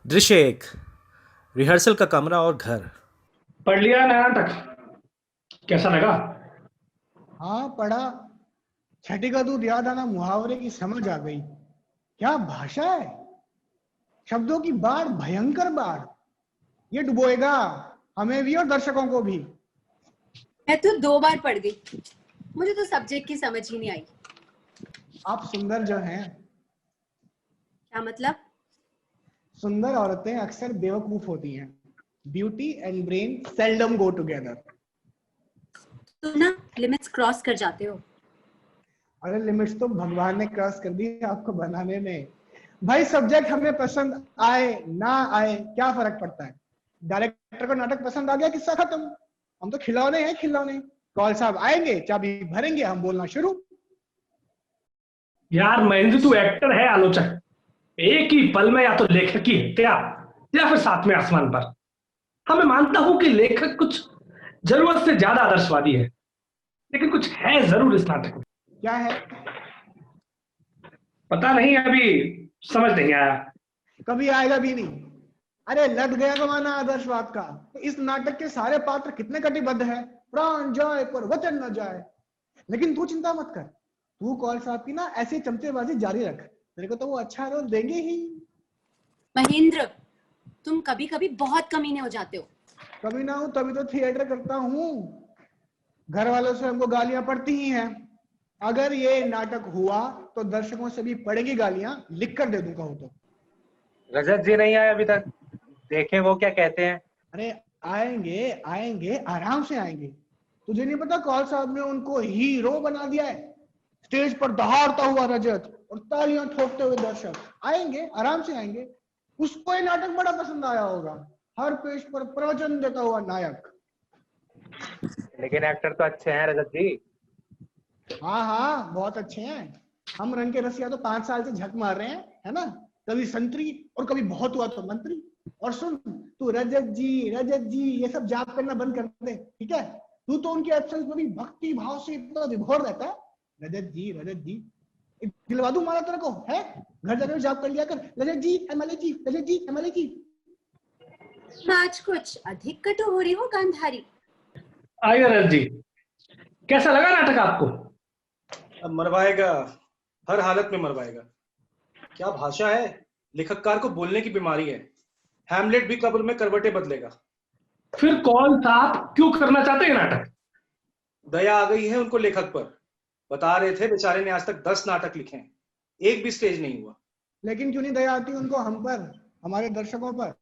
दृश्य एक। रिहर्सल का कमरा और घर। पढ़ लिया नया नाटक? कैसा लगा? हाँ पढ़ा। छठी का दूध याद आना, मुहावरे की समझ आ गई। क्या भाषा है, शब्दों की बाढ़, भयंकर बाढ़। ये डुबोएगा हमें भी और दर्शकों को भी। मैं तो 2 बार पढ़ गई, मुझे तो सब्जेक्ट की समझ ही नहीं आई। आप सुंदर जो हैं। क्या मतलब? सुंदर औरतें अक्सर बेवकूफ होती हैं। Beauty and brain seldom go together. तुम ना लिमिट्स क्रॉस कर जाते हो। अरे लिमिट्स तो भगवान ने क्रॉस कर दी आपको बनाने में। भाई सब्जेक्ट हमें पसंद आए ना आए क्या फर्क पड़ता है। डायरेक्टर को नाटक पसंद आ गया, किस्सा खत्म। हम तो खिलौने हैं, खिलौने। कौल साहब आएंगे, चाबी भरेंगे, हम बोलना शुरू। यार महेंद्र, तू एक्टर है आलोचक? एक ही पल में या तो लेखक की हत्या या फिर सातवें आसमान पर। हाँ, मैं मानता हूं कि लेखक कुछ जरूरत से ज्यादा आदर्शवादी है, लेकिन कुछ है जरूर इस नाटक में। क्या है? पता नहीं, अभी समझ नहीं आया। कभी आएगा भी नहीं। अरे लग गया जमाना आदर्शवाद का। तो इस नाटक के सारे पात्र कितने कटिबद्ध है, प्राण जाए पर वचन न जाए। लेकिन तू चिंता मत कर, तू कौल साहब की ना ऐसी चमचेबाजी जारी रख। तेरे को तो वो अच्छा रोल देंगे ही। महेंद्र, तुम कभी कभी बहुत कमीने हो जाते हो। कभी ना हूं तभी तो थिएटर करता हूं। घर वालों से हमको गालियां पड़ती ही हैं। अगर ये नाटक हुआ तो दर्शकों से भी पड़ेगी गालियां, लिख कर दे दूंगा। हो तो रजत जी नहीं आए अभी तक, देखें वो क्या कहते हैं। अरे आएंगे आएंगे, आराम से आएंगे। तुझे नहीं पता कौल साहब ने उनको हीरो बना दिया है। स्टेज पर दहाड़ता हुआ रजत और तालियां ठोकते हुए दर्शक। आएंगे, आराम से आएंगे। उसको ये नाटक बड़ा पसंद आया होगा। हर पेज पर प्रवचन देता हुआ नायक। लेकिन एक्टर तो अच्छे हैं रजत जी। हाँ हाँ बहुत अच्छे हैं। हम रंग के रसिया तो 5 साल से झक मार रहे हैं, है ना। कभी संतरी और कभी बहुत हुआ तो मंत्री। और सुन, तू रजत जी ये सब जाप करना बंद कर दे, ठीक है। तू तो उनके एब्सेंस में भी भक्ति भाव से इतना विभोर रहता है। रजत जी दिलवा दूं मारा तेरे को, है। घर जाकर जाप कर लिया कर। रजत जी एमएलए जी, रजत जी एमएलए जी। आज कुछ अधिक कटु हो रही हो गांधारी। आइए रजत जी, कैसा लगा नाटक आपको? अब मरवाएगा, हर हालत में मरवाएगा। क्या भाषा है, लेखककार को बोलने की बीमारी है। हैमलेट भी कब्र में करवटें बदलेगा। फिर कौन साहब क्यों करना चाहते हैं नाटक? दया आ गई है उनको लेखक पर। बता रहे थे बेचारे ने आज तक 10 नाटक लिखे हैं, एक भी स्टेज नहीं हुआ। लेकिन क्यों नहीं दया आती उनको हम पर, हमारे दर्शकों पर?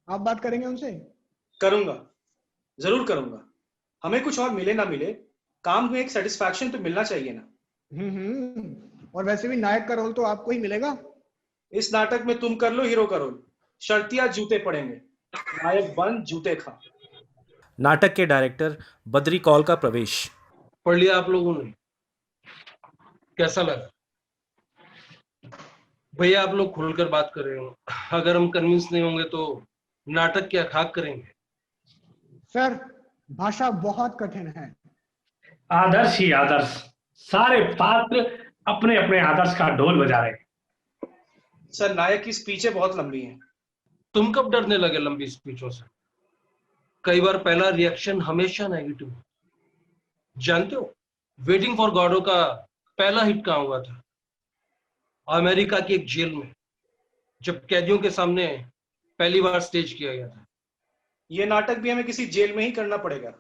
आप बात करेंगे उनसे? करूंगा, जरूर करूंगा। हमें कुछ और मिले ना मिले, काम में एक सेटिस्फैक्शन तो मिलना चाहिए ना। और वैसे भी नायक का रोल तो आपको ही मिलेगा। इस नाटक में तुम कर लो हीरो का रोल, शर्तिया जूते पड़ेंगे। नायक बन जूते खा। नाटक के डायरेक्टर बद्री कौल का प्रवेश। पढ़ लिया आप लोगों ने? कैसा लगा? भैया आप लोग खुलकर बात कर रहे हो, अगर हम कन्विंस नहीं होंगे तो नाटक क्या खाक करेंगे। सर भाषा बहुत कठिन है। आदर्श ही आदर्श, सारे पात्र अपने अपने आदर्श का ढोल बजा रहे हैं। सर नायक की स्पीचें बहुत लंबी हैं। तुम कब डरने लगे लंबी स्पीचों से? कई बार पहला रिएक्शन हमेशा नेगेटिव। जानते हो वेटिंग फॉर गॉडो का पहला हिट कहां हुआ था? अमेरिका की एक जेल में, जब कैदियों के सामने पहली बार स्टेज किया गया था। ये नाटक भी हमें किसी जेल में ही करना पड़ेगा।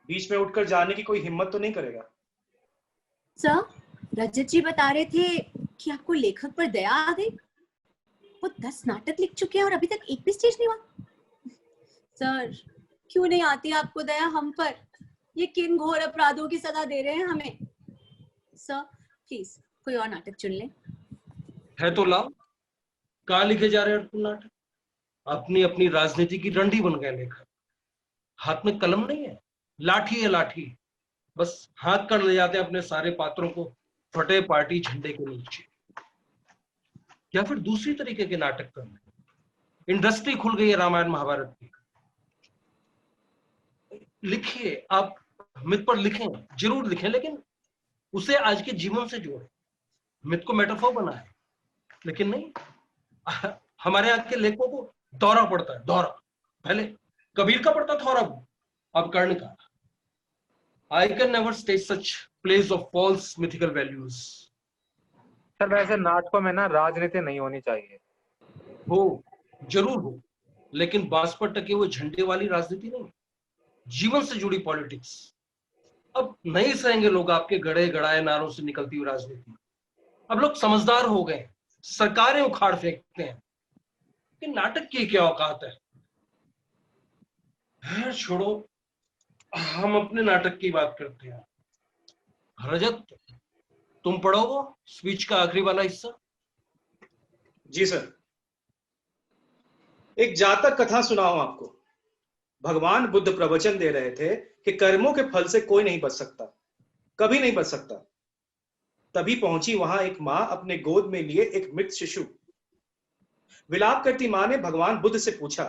बीच में उठकर जाने की कोई हिम्मत तो नहीं करेगा। सर, रजत जी बता रहे थे कि आपको लेखक पर दया आ गई। वो 10 नाटक लिख चुके हैं और अभी तक एक भी स्टेज नहीं हुआ। सर, क्यों नहीं आती आपको दया हम पर? ये किन घोर अपराधों की सजा दे रहे हैं हमें। सर प्लीज कोई और नाटक चुन ले। है तो लाओ। कहाँ लिखे जा रहे हैं तुम नाटक? अपनी अपनी राजनीति की रंडी बन गए लेखक। हाथ में कलम नहीं है, लाठी है लाठी। बस हाथ कर ले जाते हैं अपने सारे पात्रों को फटे पार्टी झंडे के नीचे। या फिर दूसरी तरीके के नाटक करने। इंडस्ट्री खुल गई है रामायण महाभारत की। लिखिए, आप मिथ पर लिखें, जरूर लिखें, लेकिन उसे आज के जीवन से जोड़ें। मिथ को मेटाफोर बनाएं, लेकिन नहीं, हमारे यहाँ के लेखकों को दौरा पड़ता है, दौरा। पहले कबीर का पड़ता था और अब कर्ण का। I can never stay such place of false mythical values. Sir वैसे नाटकों में ना राजनीति नहीं होनी चाहिए। हो, जरूर हो, लेकिन बांस पर टके हुए झंडे वाली राजनीति नहीं, जीवन से जुड़ी पॉलिटिक्स। अब नहीं सहेंगे लोग आपके गड़े गड़ाए नारों से निकलती हुई राजनीति। अब लोग समझदार हो गए, सरकारें उखाड़ फेंकते हैं कि नाटक की क्या औकात है। छोड़ो, हम अपने नाटक की बात करते हैं। रजत, तुम पढ़ोगे स्पीच का आखिरी वाला हिस्सा? जी सर। एक जातक कथा सुनाऊं आपको। भगवान बुद्ध प्रवचन दे रहे थे कि कर्मों के फल से कोई नहीं बच सकता, कभी नहीं बच सकता। तभी पहुंची वहां एक मां अपने गोद में लिए एक मृत शिशु। विलाप करती मां ने भगवान बुद्ध से पूछा,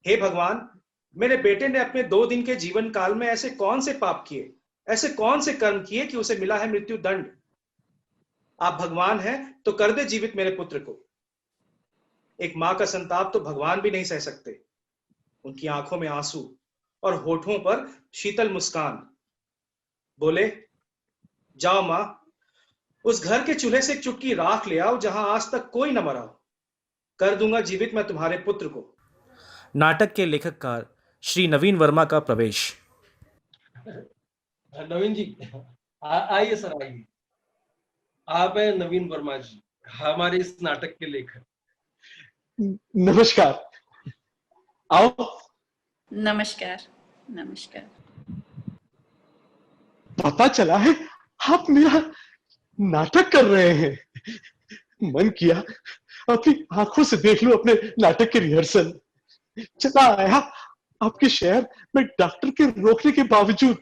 हे भगवान, मेरे बेटे ने अपने 2 दिन के जीवन काल में ऐसे कौन से पाप किए, ऐसे कौन से कर्म किए कि उसे मिला है मृत्यु दंड? आप भगवान हैं तो कर दे जीवित मेरे पुत्र को। एक मां का संताप तो भगवान भी नहीं सह सकते। उनकी आंखों में आंसू और होठों पर शीतल मुस्कान। बोले, जाओ मां, उस घर के चूल्हे से एक चुटकी राख ले आओ जहां आज तक कोई न मरा हो। कर दूंगा जीवित मैं तुम्हारे पुत्र को। नाटक के लेखककार श्री नवीन वर्मा का प्रवेश। नवीन जी, आइए सर, आइए। आप हैं नवीन वर्मा जी, हमारे इस नाटक के लेखक। नमस्कार, आओ। नमस्कार। नमस्कार। पता चला है आप मेरा नाटक कर रहे हैं। मन किया अपनी आंखों से देख लूं अपने नाटक की रिहर्सल। चला आया आपके शहर में डॉक्टर के रोकने के बावजूद।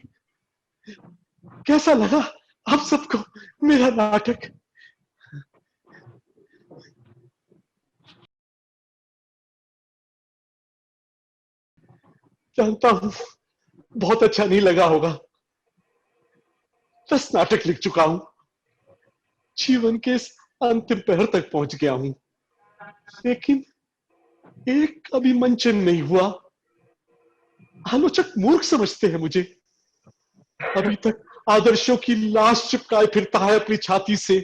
कैसा लगा आप सबको मेरा नाटक? जानता हूं बहुत अच्छा नहीं लगा होगा। 10 नाटक लिख चुका हूं, जीवन के इस अंतिम पहर तक पहुंच गया हूं, लेकिन एक कभी मंचन नहीं हुआ। आलोचक मूर्ख समझते हैं मुझे। अभी तक आदर्शों की लाश चिपकाए फिरता है अपनी छाती से।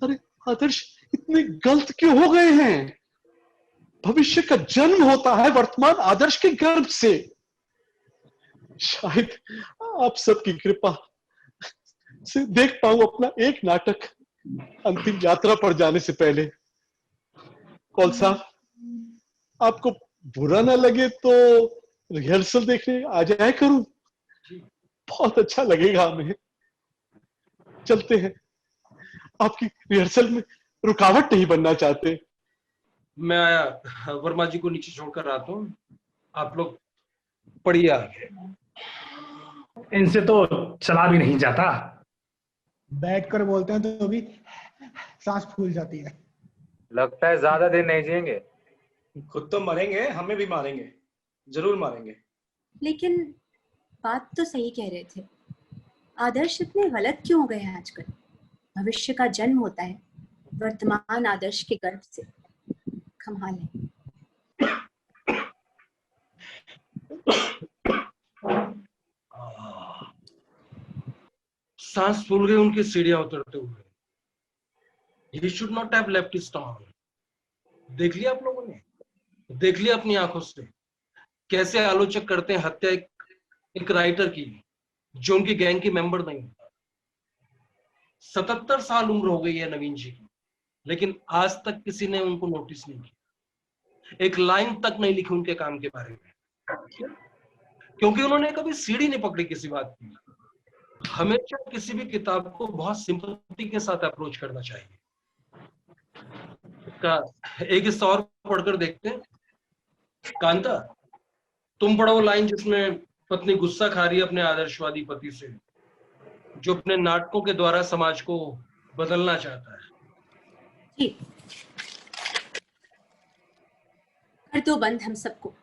अरे आदर्श इतने गलत क्यों हो गए हैं? भविष्य का जन्म होता है वर्तमान आदर्श के गर्भ से। शायद आप सबकी कृपा से देख पाऊं अपना एक नाटक अंतिम यात्रा पर जाने से पहले। कौल साहब, आपको बुरा ना लगे तो रिहर्सल देखने आ जाया करूं? बहुत अच्छा लगेगा हमें। चलते हैं, आपकी रिहर्सल में रुकावट नहीं बनना चाहते। मैं आया, वर्मा जी को नीचे छोड़कर आता हूँ, आप लोग पढ़िए आगे। इनसे तो चला भी नहीं जाता। बैठकर बोलते हैं तो भी सांस फूल जाती है। लगता है ज्यादा दिन नहीं जिएंगे। खुद तो मरेंगे, हमें भी मारेंगे, जरूर मारेंगे। लेकिन बात तो सही कह रहे थे। आदर्श इतने गलत क्यों हो गए हैं आजकल? भविष्य का जन्म होता है वर्तमान आदर्श के गर्भ से। कमाल है। सांस फूल गए उनकी सीढ़ियां उतरते हुए। He should not have left his town. देख लिया आप लोगों ने, देख लिया अपनी आंखों से कैसे आलोचक करते हैं हत्या एक राइटर की जो उनकी गैंग की मेंबर नहीं होता। 77 साल उम्र हो गई है नवीन जी की, लेकिन आज तक किसी ने उनको नोटिस नहीं किया। एक लाइन तक नहीं लिखी उनके काम के बारे में, क्योंकि उन्होंने कभी सीढ़ी नहीं पकड़ी किसी बात की। हमेशा किसी भी किताब को बहुत सिंपैथी के साथ अप्रोच करना चाहिए। एक हिस्सा और पढ़कर देखते हैं। कांता, तुम पढ़ो लाइन जिसमें पत्नी गुस्सा खा रही है अपने आदर्शवादी पति से, जो अपने नाटकों के द्वारा समाज को बदलना चाहता है। जी, कर दो बंद हम सबको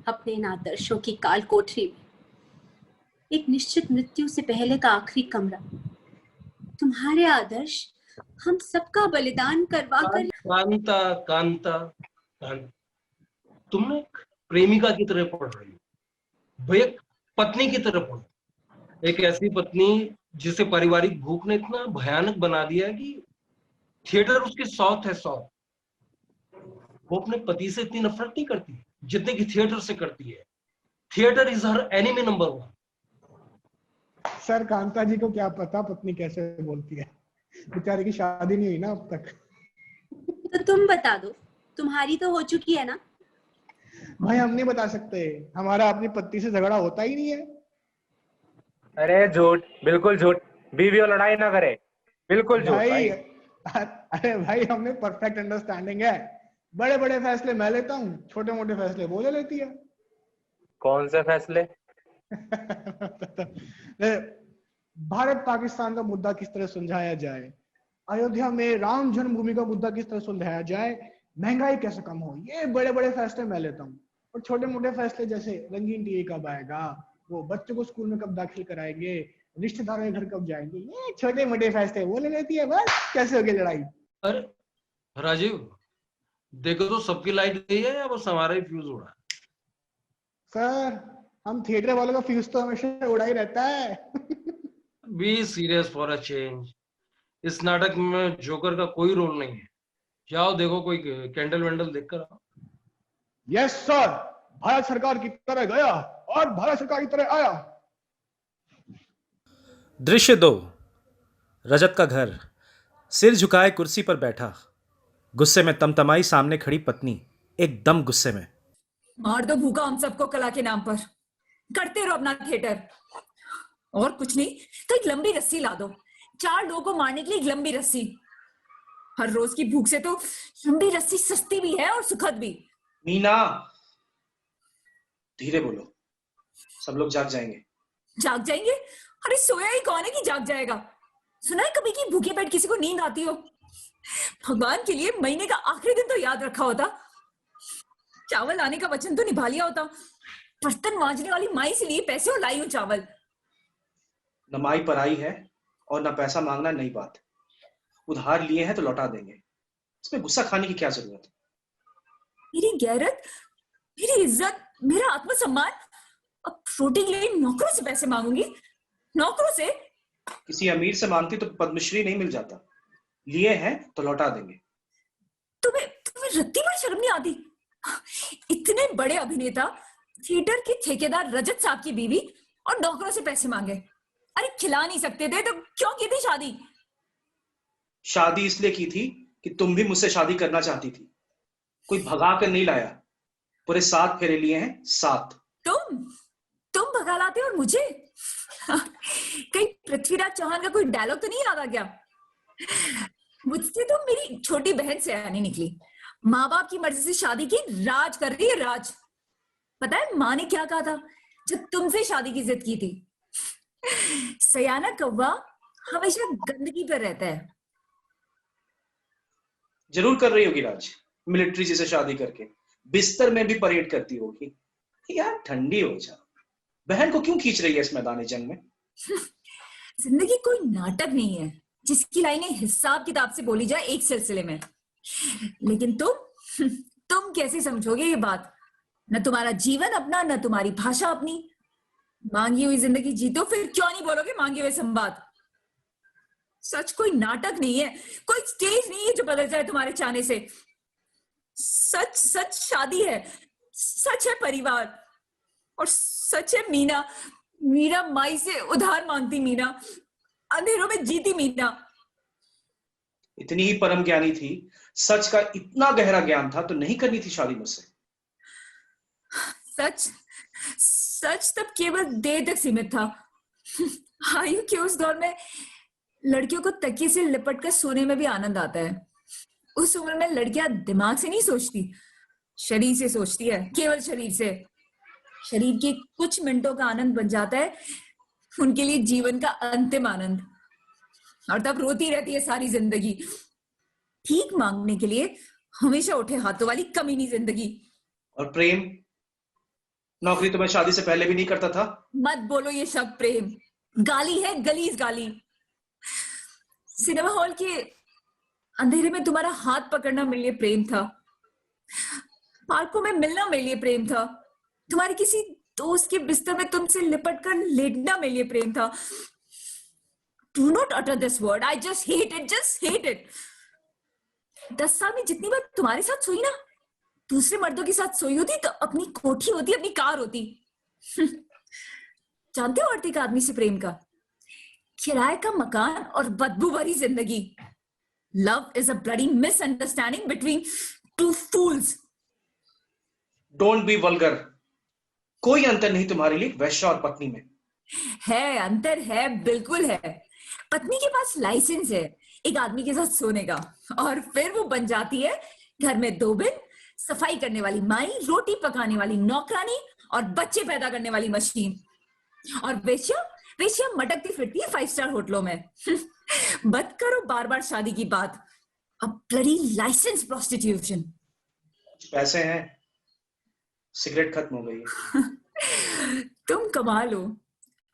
अपने इन आदर्शों की काल कोठरी में। एक निश्चित मृत्यु से पहले का आखिरी कमरा। तुम्हारे आदर्श हम सबका बलिदान करवा कर कांता कांता कांता, तुम एक प्रेमिका की तरह पढ़ रही हो, भाई एक पत्नी की तरह पढ़ो। एक ऐसी पत्नी जिसे पारिवारिक भूख ने इतना भयानक बना दिया है कि थिएटर उसकी सौत है, सौत। वो अपने पति से इतनी नफरत नहीं करती जितने की थिएटर से करती है। Theatre is her enemy number 1। Sir Kanta ji को क्या पता पत्नी कैसे बोलती है, बेचारे की शादी नहीं हुई ना अब तक। तो तुम बता दो, तुम्हारी तो हो चुकी है ना। भाई हम नहीं बता सकते, हमारा अपनी पत्नी से झगड़ा होता ही नहीं है। अरे झूठ, बिल्कुल झूठ। बीवी और लड़ाई ना करे, बिल्कुल झूठ भाई भाई। अरे भाई हमें परफेक्ट अंडरस्टैंडिंग है। बड़े बड़े फैसले मैं लेता हूँ, छोटे मोटे फैसले वो ले लेती है। कौन से फैसले? भारत पाकिस्तान का मुद्दा किस तरह सुलझाया जाए, अयोध्या में राम जन्मभूमि का मुद्दा किस तरह सुलझाया जाए, महंगाई कैसे कम हो, ये बड़े बड़े फैसले मैं लेता हूँ। और छोटे मोटे फैसले जैसे रंगीन टीवी कब आएगा, वो बच्चों को स्कूल में कब दाखिल कराएंगे, रिश्तेदारों के घर कब जाएंगे, ये छोटे मोटे फैसले वो ले लेती है। बस कैसे होगी लड़ाई। अरे राजीव, देखो तो सबकी लाइट गई है या बस हमारा ही फ्यूज उड़ा? सर हम थिएटर वालों का फ्यूज तो हमेशा उड़ा ही रहता है। Be serious for a change. इस नाटक में जोकर का कोई रोल नहीं है। जाओ देखो, कोई कैंडल वैंडल देख कर आओ। यस सर, भारत सरकार की तरह गया और भारत सरकार की तरह आया। दृश्य 2। रजत का घर। सिर झुकाए कुर्सी पर बैठा, गुस्से में तमतमाई सामने खड़ी पत्नी, एकदम गुस्से में। मार दो भूखा हम सबको कला के नाम पर, करते रहो अपना थिएटर। और कुछ नहीं तो एक लंबी रस्सी ला दो, 4 लोगों को मारने के लिए एक लंबी रस्सी। हर रोज की भूख से तो लंबी रस्सी सस्ती भी है और सुखद भी। मीना, धीरे बोलो, सब लोग जाग जाएंगे। जाग जाएंगे? अरे सोया ही कौन है कि जाग जाएगा? सुना है कभी कि भूखे पेट किसी को नींद आती हो? भगवान के लिए महीने का आखिरी दिन तो याद रखा होता, चावल लाने का वचन तो निभा लिया होता। बर्तन मांजने वाली माई से लिए पैसे और लाई हूं चावल। न माई पर आई है और न पैसा मांगना नई बात। उधार लिए हैं तो लौटा देंगे, इसमें गुस्सा खाने की क्या जरूरत है? मेरी गैरत, मेरी इज्जत, मेरा आत्मसम्मान, अब रोटी के लिए नौकरों से पैसे मांगूंगी? नौकरों से? किसी अमीर से मांगती तो पद्मश्री नहीं मिल जाता। लिए हैं तो लौटा देंगे। तुम्हें रत्ती भर शर्म नहीं आती? इतने बड़े अभिनेता, थिएटर के ठेकेदार रजत साहब की बीवी और नौकरों से पैसे मांगे। अरे खिला नहीं सकते थे तो क्यों की थी शादी? शादी इसलिए की थी कि तुम भी मुझसे शादी करना चाहती थी। कोई भगा कर नहीं लाया। पूरे 7 फेरे लिए हैं, 7। तुम भगा लाते और मुझे? कहीं पृथ्वीराज चौहान का कोई डायलॉग तो नहीं याद आ गया? मुझसे तो मेरी छोटी बहन से आनी निकली। माँ बाप की मर्जी से शादी की, राज कर रही है राज। पता है माँ ने क्या कहा था जब तुमसे शादी की जिद की थी? सयाना कौवा हमेशा गंदगी पर रहता है। जरूर कर रही होगी राज, मिलिट्री जी से शादी करके बिस्तर में भी परेड करती होगी। यार ठंडी हो जा, बहन को क्यों खींच रही है इस मैदान जंग में? जिंदगी कोई नाटक नहीं है जिसकी लाइनें हिसाब किताब से बोली जाए एक सिलसिले में। लेकिन तुम कैसे समझोगे ये बात? न तुम्हारा जीवन अपना, न तुम्हारी भाषा अपनी। मांगी हुई जिंदगी जीतो, फिर क्यों नहीं बोलोगे मांगे हुए संवाद? सच कोई नाटक नहीं है, कोई स्टेज नहीं है जो बदल जाए तुम्हारे चाहने से। सच सच शादी है, सच है परिवार, और सच है मीना माई से उधार मांगती मीना, अंधेरों में जीती मीना। इतनी ही परम ज्ञानी थी, सच का इतना गहरा ज्ञान था तो नहीं करनी थी शादी मुझसे। सच तब केवल देर तक सीमित था। आयु के उस दौर में लड़कियों को तकिए से लिपट कर सोने में भी आनंद आता है। उस उम्र में लड़कियां दिमाग से नहीं सोचती, शरीर से सोचती है, केवल शरीर से। शरीर के कुछ मिनटों का आनंद बन जाता है उनके लिए जीवन का अंतिम आनंद, और तब रोती रहती है सारी जिंदगी। ठीक मांगने के लिए हमेशा उठे हाथों वाली कमीनी जिंदगी। और प्रेम, नौकरी तो मैं शादी से पहले भी नहीं करता था। मत बोलो ये शब्द प्रेम, गाली है, गलीज गाली। सिनेमा हॉल के अंधेरे में तुम्हारा हाथ पकड़ना मेरे लिए प्रेम था, पार्कों में मिलना मेरे लिए प्रेम था, तुम्हारे किसी दोस्त के बिस्तर में तुमसे लिपट कर लेटना मेरे लिए प्रेम था। Do not utter this word. I just hate it. Just hate it. 10 साल में जितनी बार तुम्हारे साथ सोई ना, दूसरे मर्दों के साथ सोई होती तो अपनी कोठी होती, अपनी कार होती। जानते हो अर्थ एक आदमी से प्रेम का? किराए का मकान और बदबू भरी जिंदगी। Love is a bloody misunderstanding between two fools. Don't be vulgar. कोई अंतर नहीं तुम्हारे लिए वैश्य और पत्नी में। है, अंतर है, बिल्कुल है। पत्नी के पास लाइसेंस है एक आदमी के साथ सोने का, और फिर वो बन जाती है घर में धोबिन, सफाई करने वाली माई, रोटी पकाने वाली नौकरानी और बच्चे पैदा करने वाली मशीन। और वेश्या वेश्या मटकती फिरती है 5 स्टार होटलों में। मत करो बार बार शादी की बात। अब ब्लडी लाइसेंस प्रोस्टिट्यूशन। पैसे हैं, सिगरेट खत्म हो गई है। तुम कमाल हो,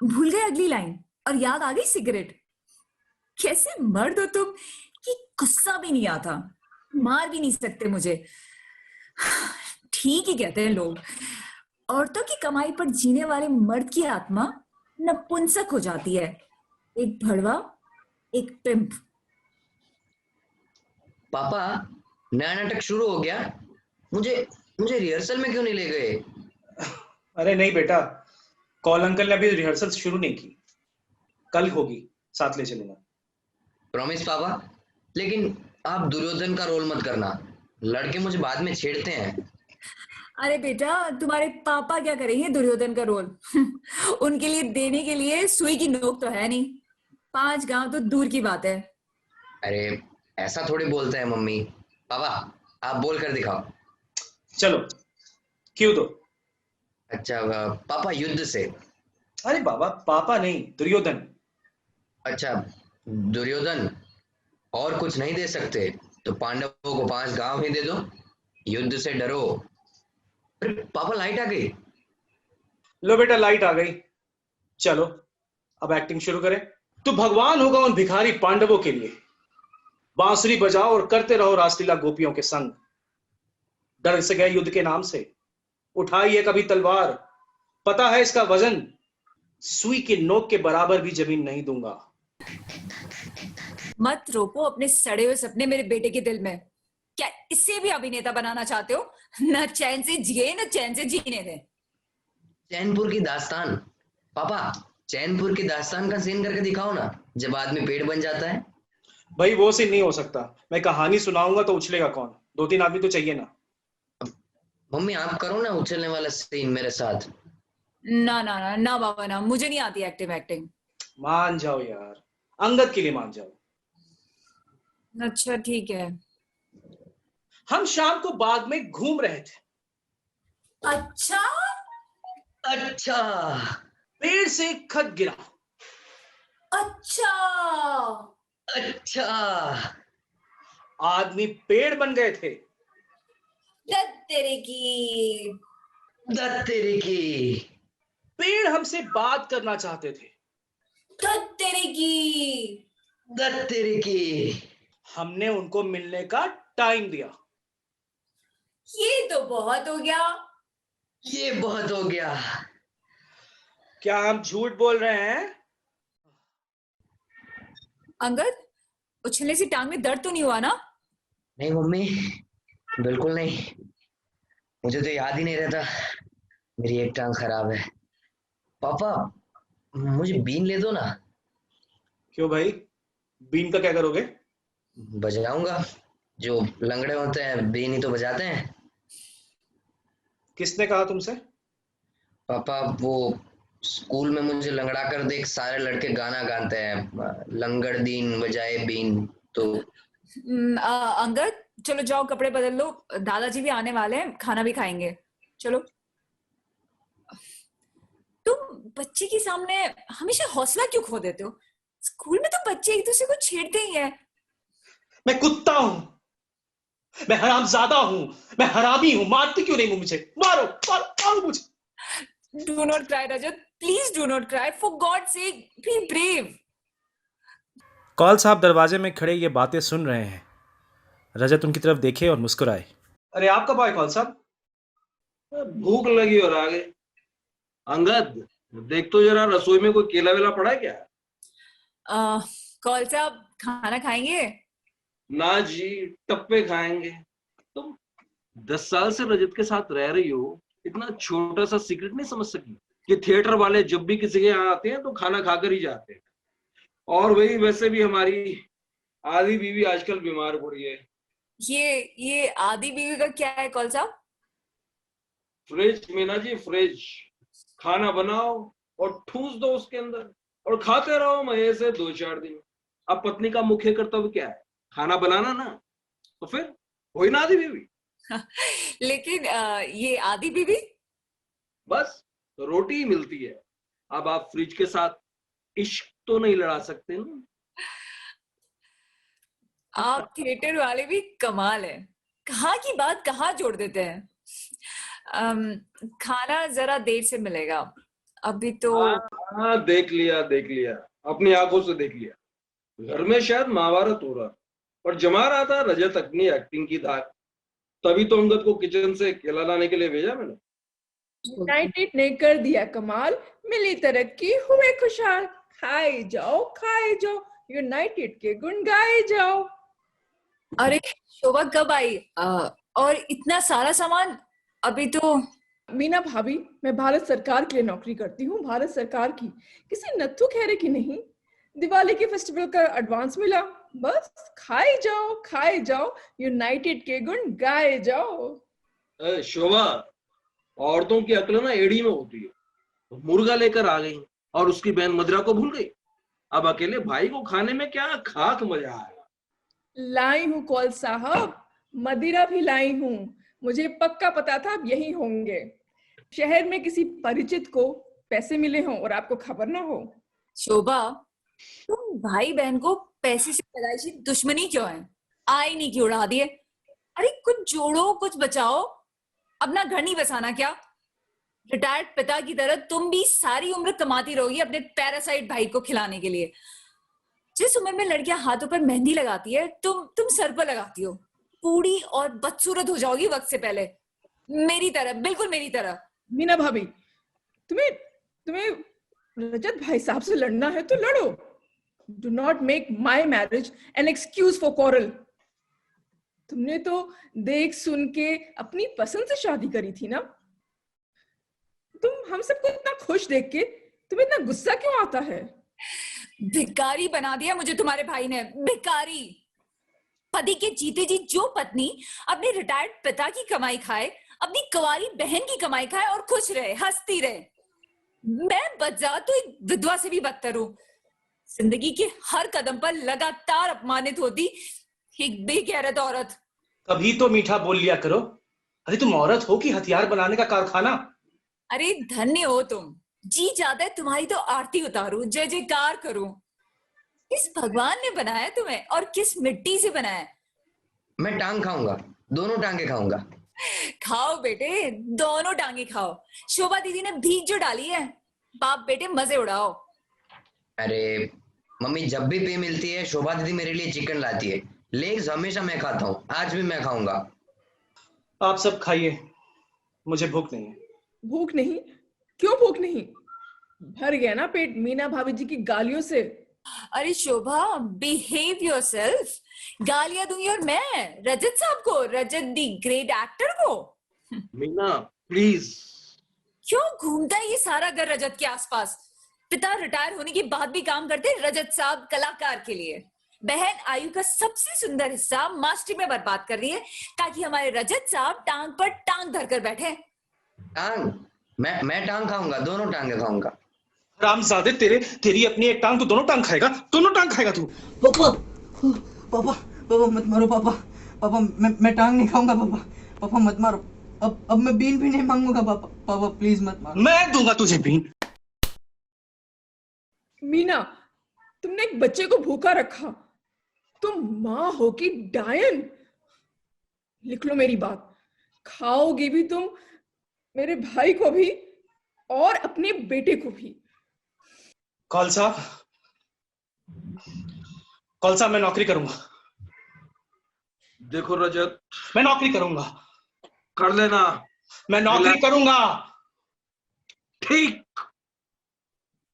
भूल गए अगली लाइन और याद आ गई सिगरेट। कैसे मर्द हो तुम कि गुस्सा भी नहीं आता, मार भी नहीं सकते मुझे। ठीक ही कहते हैं लोग, औरतों की कमाई पर जीने वाले मर्द की आत्मा नपुंसक हो जाती है। एक भड़वा, एक पिंप। पापा, नया नाटक शुरू हो गया। मुझे मुझे रिहर्सल में क्यों नहीं ले गए? अरे नहीं बेटा, कॉल अंकल ने अभी रिहर्सल शुरू नहीं की, कल होगी, साथ ले चलूंगा। प्रॉमिस पापा, लेकिन आप दुर्योधन का रोल मत करना, लड़के मुझे बाद में छेड़ते हैं। अरे बेटा, तुम्हारे पापा क्या करेंगे दुर्योधन का रोल? उनके लिए देने के लिए सुई की नोक तो है नहीं, 5 गांव तो दूर की बात है। अरे ऐसा थोड़ी बोलते हैं मम्मी। पापा, आप बोल कर दिखाओ। चलो, क्यों दो। अच्छा पापा, युद्ध से। अरे बाबा, पापा नहीं, दुर्योधन। अच्छा, दुर्योधन। और कुछ नहीं दे सकते तो पांडवों को 5 गांव ही दे दो, युद्ध से डरो। अरे पापा, लाइट आ गई। लो बेटा, लाइट आ गई। चलो अब एक्टिंग शुरू करें। तू भगवान होगा उन भिखारी पांडवों के लिए। बांसुरी बजाओ और करते रहो रासलीला गोपियों के संग। डर से गए युद्ध के नाम से, उठाई है कभी तलवार, पता है इसका वजन, सुई के नोक के बराबर भी जमीन नहीं दूंगा। मत रोको अपने सड़े हुए सपने मेरे बेटे के दिल में। क्या इससे भी अभिनेता बनाना चाहते हो? न चैन से जिए न चैन से जीने दे। चैनपुर की दास्तान। पापा, चैनपुर की दास्तान का सीन करके दिखाओ ना, जब आदमी पेड़ बन जाता है। भाई वो सीन नहीं हो सकता, मैं कहानी सुनाऊंगा तो उछलेगा कौन? 2-3 आदमी तो चाहिए ना। मम्मी, आप करो ना उछलने वाला सीन मेरे साथ। ना ना ना ना बाबा ना, मुझे नहीं आती एक्टिंग। मान जाओ यार, अंगद के लिए मान जाओ। अच्छा ठीक है। हम शाम को बाग में घूम रहे थे। अच्छा अच्छा। पेड़ से एक खत गिरा। अच्छा अच्छा। आदमी पेड़ बन गए थे। दत्त तेरे की। दत्त तेरे की। पेड़ हमसे बात करना चाहते थे। दत्त तेरे की। दत्त तेरे की। हमने उनको मिलने का टाइम दिया। ये तो बहुत हो गया। ये बहुत हो गया। क्या हम झूठ बोल रहे हैं? अंगद, उछलने से टांग में दर्द तो नहीं हुआ ना? नहीं मम्मी, बिल्कुल नहीं। मुझे तो याद ही नहीं रहता, मेरी एक टांग खराब है। पापा, मुझे बीन ले दो ना। क्यों भाई, बीन का क्या करोगे? बजाऊंगा, जो लंगड़े होते हैं बीन ही तो बजाते हैं। किसने कहा तुमसे? पापा, वो स्कूल में मुझे लंगड़ा कर देख सारे लड़के गाना गाते हैं, लंगड़ दीन बजाए बीन। तो अंगद, चलो जाओ कपड़े बदल लो, दादाजी भी आने वाले हैं, खाना भी खाएंगे। चलो। तुम बच्चे के सामने हमेशा हौसला क्यों खो देते हो? स्कूल में तो बच्चे एक दूसरे को छेड़ते ही हैं। मैं कुत्ता हूं, मैं हरामजादा हूं, मैं हरामी हूं। मारते क्यों नहीं मुझे? मारो मारो मारो मुझे। Do not cry Rajat, please do not cry, for God sake be brave. Kaul sahab दरवाजे में खड़े ये बातें सुन रहे हैं। रजत उनकी तरफ देखे और मुस्कुराए। अरे आप कब आए कौल साहब? भूख लगी और आ गए। अंगद, देख तो जरा रसोई में कोई केला वेला पड़ा है क्या? कौल साहब खाना खाएंगे? ना जी, टप्पे खाएंगे। तुम 10 साल से रजत के साथ रह रही हो, इतना छोटा सा सीक्रेट नहीं समझ सकी कि थिएटर वाले जब भी किसी के यहाँ आते हैं तो खाना खाकर ही जाते हैं। और वही वैसे भी हमारी आधी बीवी आजकल बीमार पड़ी है। ये आदि बीवी का क्या है कौल साहब? Fridge Meena ji, fridge. खाना बनाओ और ठूस दो उसके अंदर और खाते रहो मजे से 2-4 दिन। अब पत्नी का मुख्य कर्तव्य क्या है? खाना बनाना ना। तो फिर वही ना आदि बीवी। लेकिन ये आदि बीवी बस रोटी ही मिलती है। अब आप फ्रिज के साथ इश्क तो नहीं लड़ा सकते ना। आप थिएटर वाले भी कमाल है, कहाँ की बात कहाँ जोड़ देते हैं। खाना जरा देर से मिलेगा, अभी तो। हाँ, देख लिया अपनी आंखों से देख लिया। घर में शायद महाभारत हो रहा और जमा रहा था रजत अपनी एक्टिंग की धार। तभी तो अंगद को किचन से केला लाने के लिए भेजा मैंने। यूनाइटेड ने कर दिया कमाल, मिली तरक्की हुए खुशहाल। खाए जाओ यूनाइटेड के गुण गाए जाओ। अरे शोभा कब आई? और इतना सारा सामान अभी तो। मीना भाभी, मैं भारत सरकार के लिए नौकरी करती हूँ, भारत सरकार की, किसी नत्थु खैरे की नहीं। दिवाली के फेस्टिवल का एडवांस मिला, बस खाए जाओ यूनाइटेड के गुण गाए जाओ। शोभा, औरतों की अक्ल ना एड़ी में होती है। तो मुर्गा लेकर आ गई और उसकी बहन मदिरा को भूल गई। अब अकेले भाई को खाने में क्या खाक मजा आया। लाई हूँ कौल साहब, मदिरा भी लाई हूँ। मुझे पक्का पता था आप यही होंगे। शहर में किसी परिचित को पैसे मिले हों और आपको खबर ना हो। शोभा, तुम भाई बहन को पैसे से पैदाइशी दुश्मनी क्यों है? आय नहीं क्यों उड़ा दिए? अरे कुछ जोड़ो, कुछ बचाओ। अपना घर नहीं बसाना क्या? रिटायर्ड पिता की तरह तुम भी सारी उम्र कमाती रहोगी अपने पैरासाइट भाई को खिलाने के लिए। जिस उम्र में लड़कियां हाथों पर मेहंदी लगाती है, तुम सर पर लगाती हो। बूढ़ी और बदसूरत हो जाओगी वक्त से पहले, मेरी तरह, बिल्कुल मेरी तरह। मीना भाभी, तुम्हें रजत भाई साहब से लड़ना है तो लड़ो। Do not make my marriage an excuse for quarrel. तुमने तो देख सुन के अपनी पसंद से शादी करी थी ना। तुम हम सबको इतना खुश देख के तुम्हें इतना गुस्सा क्यों आता है? भिखारी बना दिया मुझे तुम्हारे भाई ने, भिखारी। पति के जीते जी जो पत्नी अपने रिटायर्ड पिता की कमाई खाए, अपनी कुंवारी बहन की कमाई खाए और खुश रहे, हंसती रहे, मैं बदजा तो एक विधवा से भी बदतर हूं। जिंदगी के हर कदम पर लगातार अपमानित होती एक बेगैरत औरत। कभी तो मीठा बोल लिया करो। अरे तुम औरत हो कि हथियार बनाने का कारखाना? अरे धन्य हो तुम, जी चाहता है तुम्हारी तो आरती उतारूं, जय जयकार करूं। किस भगवान ने बनाया तुम्हें और किस मिट्टी से बनाया? मैं टांग खाऊंगा, दोनों टांगे खाऊंगा। खाओ बेटे, दोनों टांगे खाओ। शोभा दीदी ने भीख जो डाली है, बाप बेटे मजे उड़ाओ। अरे मम्मी, जब भी पे मिलती है शोभा दीदी मेरे लिए चिकन लाती है। लेग्स हमेशा मैं खाता हूँ, आज भी मैं खाऊंगा। आप सब खाइए, मुझे भूख नहीं है। भूख नहीं? क्यों भूख नहीं? भर गया ना पेट मीना भाभी जी की गालियों से। अरे शोभा, बिहेव योरसेल्फ। गालियां दूंगी और मैं रजत साहब को, रजत दी ग्रेट एक्टर को। मीना प्लीज। क्यों घूमता है ये सारा घर रजत के आसपास? पिता रिटायर होने के बाद भी काम करते रजत साहब कलाकार के लिए। बहन आयु का सबसे सुंदर हिस्सा मास्टरी में बर्बाद कर रही है ताकि हमारे रजत साहब टांग पर टांग धरकर बैठे। टांग? मैं टांग खाऊंगा, दोनों टांगे खाऊंगा। रामजादे, तेरी अपनी एक टांग, तू दोनों टांग खाएगा? दोनों टांग खाएगा तू? पापा पापा मत मारो पापा। पापा मैं टांग नहीं खाऊंगा पापा। पापा मत मारो। अब मैं बीन भी नहीं मांगूंगा पापा। पापा प्लीज मत मारो। मैं दूंगा तुझे बीन। मीना, तुमने एक बच्चे को भूखा रखा, तुम माँ हो कि डायन? लिख लो मेरी बात, खाओगी भी तुम, मेरे भाई को भी और अपने बेटे को भी। कौल साहब, मैं नौकरी करूंगा। देखो रजत, मैं नौकरी करूंगा। कर लेना। मैं नौकरी करूंगा। ठीक।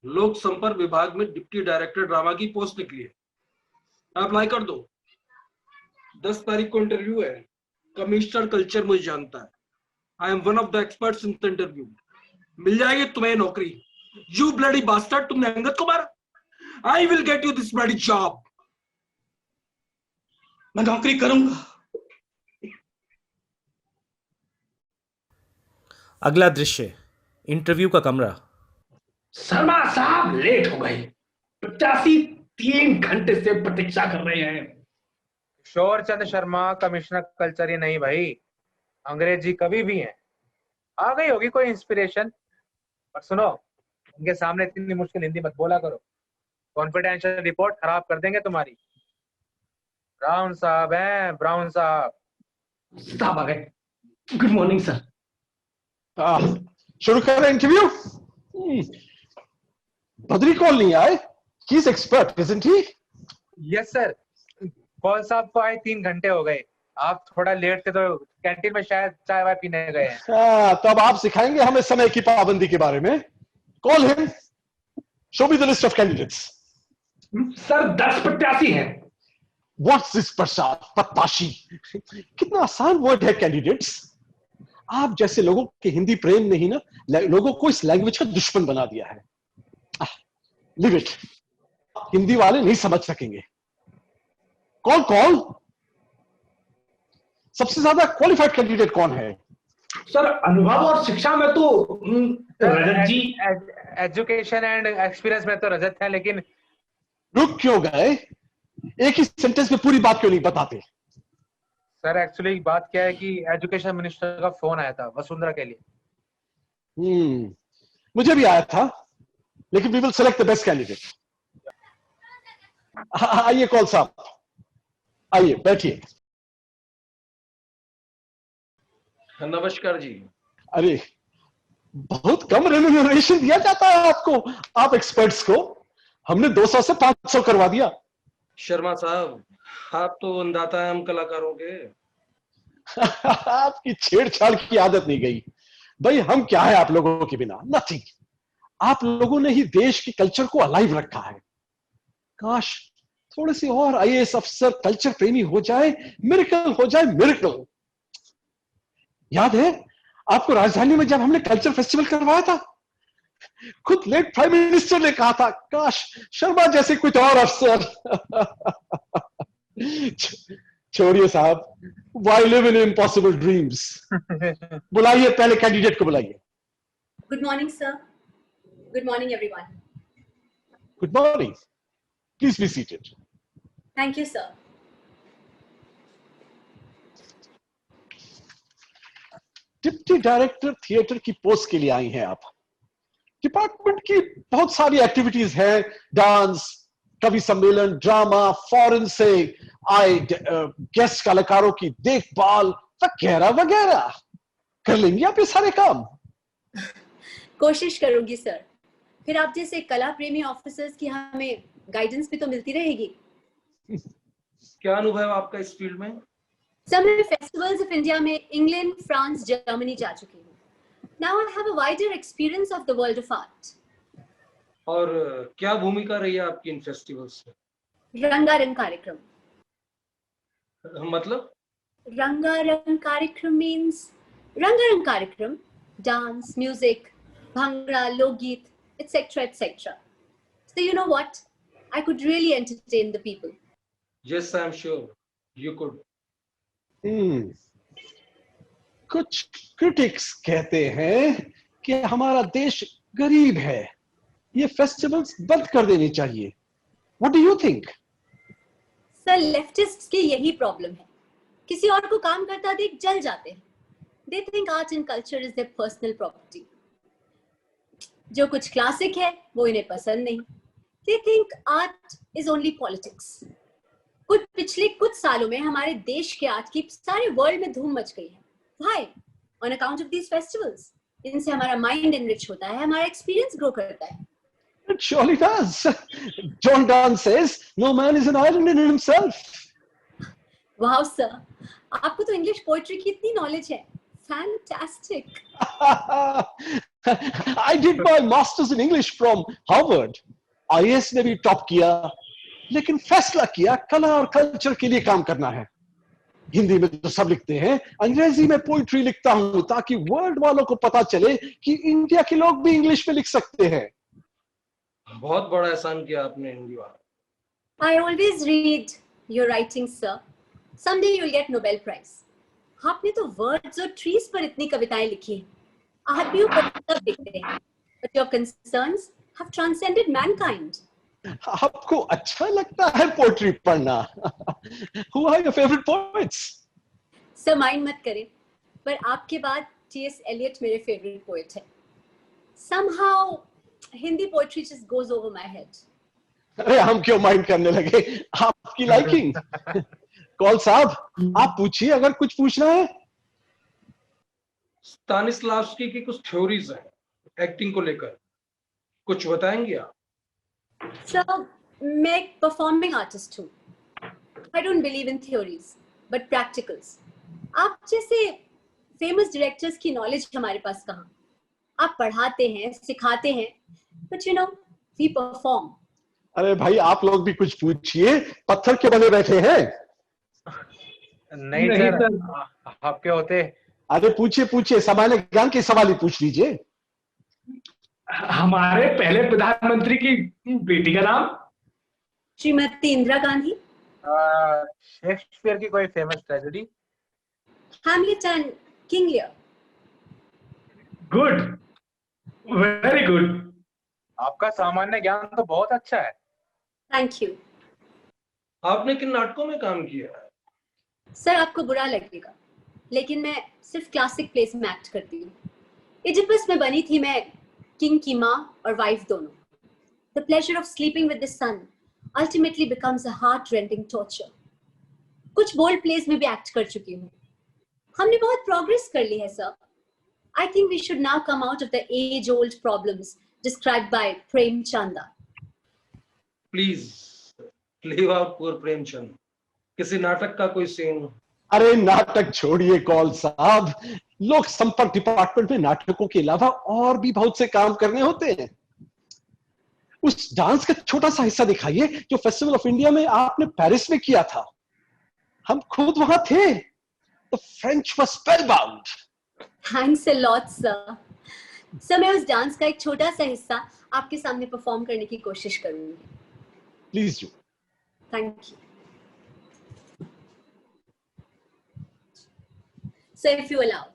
लोक संपर्क विभाग में डिप्टी डायरेक्टर ड्रामा की पोस्ट निकली है, अप्लाई कर दो। 10 तारीख को इंटरव्यू है। कमिश्नर कल्चर मुझे जानता है। I am one of the experts in the interview. मिल जाएगी तुम्हें नौकरी। यू ब्लडी बास्टर्ड, तुमने अंगद को मारा। I will get you this bloody job. मैं नौकरी करूंगा। अगला दृश्य, इंटरव्यू का कमरा। शर्मा साहब लेट हो गए। 85 घंटे से प्रतीक्षा कर रहे हैं। किशोर चंद्र शर्मा कमिश्नर कल्चर ही नहीं भाई, अंग्रेजी कभी भी हैं। आ गई होगी कोई इंस्पिरेशन। और सुनो, उनके सामने इतनी मुश्किल हिंदी मत बोला करो, कॉन्फिडेंशियल रिपोर्ट खराब कर देंगे तुम्हारी। ब्राउन साहब हैं, ब्राउन साहब। साहब आ गए। Good morning sir. शुरू करें इंटरव्यू। बद्री कॉल नहीं आए। He is expert, isn't he? Yes sir. Call साहब को आए 3 घंटे हो गए। आप थोड़ा लेट थे तो कैंटीन में शायद चाय वाय पीने गए हैं। तो अब आप सिखाएंगे हमें समय की पाबंदी के बारे में। Call him. Show me the list of candidates. Sir 10 प्रत्याशी हैं। व्हाट्स दिस प्रसाद प्रत्याशी? कितना आसान वर्ड है कैंडिडेट्स। आप जैसे लोगों के हिंदी प्रेम ने ही ना लोगों को इस लैंग्वेज का दुश्मन बना दिया है। लीव इट, हिंदी वाले नहीं समझ सकेंगे। कौन कौन सबसे ज्यादा क्वालिफाइड कैंडिडेट कौन है? सर अनुभव और शिक्षा में तो रजत जी। एजुकेशन एंड एक्सपीरियंस में तो रजत है, लेकिन रुक क्यों गए? एक ही सेंटेंस में पूरी बात क्यों नहीं बताते? सर एक्चुअली बात क्या है कि एजुकेशन मिनिस्टर का फोन आया था वसुंधरा के लिए। मुझे भी आया था, लेकिन we will select the best candidate. आइए कौल साहब, आइए बैठिए। नमस्कार जी। अरे बहुत कम रेम्यूनरेशन दिया जाता है आपको, आप एक्सपर्ट्स को। हमने 200 से 500 करवा दिया। शर्मा साहब, आप तो अंदाता है हम कलाकारों के। आपकी छेड़छाड़ की आदत नहीं गई भाई। हम क्या है आप लोगों के बिना? नथिंग। आप लोगों ने ही देश के कल्चर को अलाइव रखा है। काश थोड़े से और आईएएस अफसर कल्चर प्रेमी हो जाए, मिरेकल हो जाए, मिरेकल। याद है आपको राजधानी में जब हमने कल्चर फेस्टिवल करवाया था, खुद लेट प्राइम मिनिस्टर ने कहा था काश शर्मा जैसे कुछ और अफसर। छोड़िए साहब, why live in impossible dreams. बुलाइए पहले कैंडिडेट को बुलाइए। Good morning sir. Good morning everyone. Good morning. Please be seated. Thank you sir. Deputy director theatre की पोस्ट के लिए आई हैं आप। डिपार्टमेंट की बहुत सारी एक्टिविटीज हैं, डांस, कवि सम्मेलन, ड्रामा, फॉरेन से आए गेस्ट कलाकारों की देखभाल वगैरह वगैरह। कर लेंगे आप ये सारे काम? कोशिश करूंगी सर। फिर आप जैसे कला प्रेमी ऑफिसर्स की हमें गाइडेंस भी तो मिलती रहेगी। क्या अनुभव है आपका इस फील्ड में? सर मैं फेस्टिवल्स ऑफ इंडिया में इंग्लैंड, फ्रांस, जर्मनी जा चुकी हूँ। Now I have a wider experience of the world of art. और क्या भूमिका रही है आपकी इन फेस्टिवल्स में? रंगारंग कार्यक्रम। मतलब? रंगारंग कार्यक्रम means रंगारंग कार्यक्रम, dance, music, bhangra, लोकगीत, etc. etc. So you know what? I could really entertain the people. Yes, I am sure you could. कुछ क्रिटिक्स कहते हैं कि हमारा देश गरीब है, ये फेस्टिवल्स बंद कर देने चाहिए। What do you think? Sir leftists की यही प्रॉब्लम है, किसी और को काम करता देख जल जाते हैं। They think art and culture is their personal property. जो कुछ क्लासिक है वो इन्हें पसंद नहीं। They think art is only politics. पिछले कुछ सालों में हमारे देश के आर्ट की सारे वर्ल्ड में धूम मच गई है। Why? On account of these festivals. इनसे हमारा माइंड एनरिच होता है, हमारा एक्सपीरियंस ग्रो करता है। It surely does. John Donne says, "No man is an island in himself." Wow sir, आपको तो इंग्लिश पोएट्री की इतनी नॉलेज है, fantastic. I did my masters in English from Harvard. IAS ने भी टॉप किया, लेकिन फैसला किया कला और कल्चर के लिए काम करना है। हिंदी में तो सब लिखते हैं, अंग्रेजी में पोइट्री लिखता हूं ताकि वर्ल्ड वालों को पता चले कि इंडिया के लोग भी इंग्लिश में लिख सकते हैं। बहुत बड़ा एहसान किया आपने हिंदी वाला। I always read your writing, sir. Someday you'll get Nobel Prize. आपने तो वर्ड्स और ट्रीज पर इतनी कविताएं लिखी हैं, आदमियों पर सब लिखते हैं, but your concerns have transcended mankind. आपको अच्छा लगता है पोइट्री पढ़ना? Who are your favorite poets? Sir mind मत करें, पर आपके बाद T.S. Eliot मेरे फेवरेट पोएट है। Somehow Hindi poetry just goes over my head. अरे हम क्यों माइंड करने लगे, आपकी लाइकिंग। कौल साहब, आप पूछिए अगर कुछ पूछना है। स्तानिस्लावस्की की कुछ थ्योरीज हैं एक्टिंग को लेकर, कुछ बताएंगे आप? सर मैं एक परफॉर्मिंग आर्टिस्ट हूँ। I don't believe in theories, but practicals. आप जैसे फेमस डायरेक्टर्स की नॉलेज हमारे पास कहाँ? आप पढ़ाते हैं, सिखाते हैं, but you know, we perform. अरे भाई आप लोग भी कुछ पूछिए, पत्थर के बने बैठे हैं। नहीं सर, आपके होते। अरे पूछिए पूछिए, सामान्य ज्ञान के सवाल ही पूछ लीजिए। हमारे पहले प्रधानमंत्री की बेटी का नाम? श्रीमती इंदिरा गांधी। शेक्सपियर की कोई famous tragedy? Hamlet and King Lear. Good, very good. आपका सामान्य ज्ञान तो बहुत अच्छा है। Thank you. आपने किन नाटकों में काम किया है? सर आपको बुरा लगेगा, लेकिन मैं सिर्फ क्लासिक प्लेस में एक्ट करती हूँ। इजिपस में बनी थी मैं किंग की माँ और वाइफ दोनों। The pleasure of sleeping with the son ultimately becomes a heart rending torture. कुछ बोल्ड प्लेस में भी एक्ट कर चुकी हूँ। हमने बहुत प्रोग्रेस कर ली है sir. I think we should now come out of the age old problems described by Premchand. Please leave out poor Premchand. किसी नाटक का कोई सीन? अरे नाटक छोड़िए कौल साहब, लोक संपर्क डिपार्टमेंट में नाटकों के अलावा और भी बहुत से काम करने होते हैं। उस डांस का छोटा सा हिस्सा दिखाइए जो फेस्टिवल ऑफ इंडिया में आपने पेरिस में किया था। हम खुद वहां थे। The French was spellbound. Thanks a lot sir. Sir मैं उस डांस का एक छोटा सा हिस्सा आपके सामने परफॉर्म करने की कोशिश करूंगी। Please do. Thank you. Sir if you allow.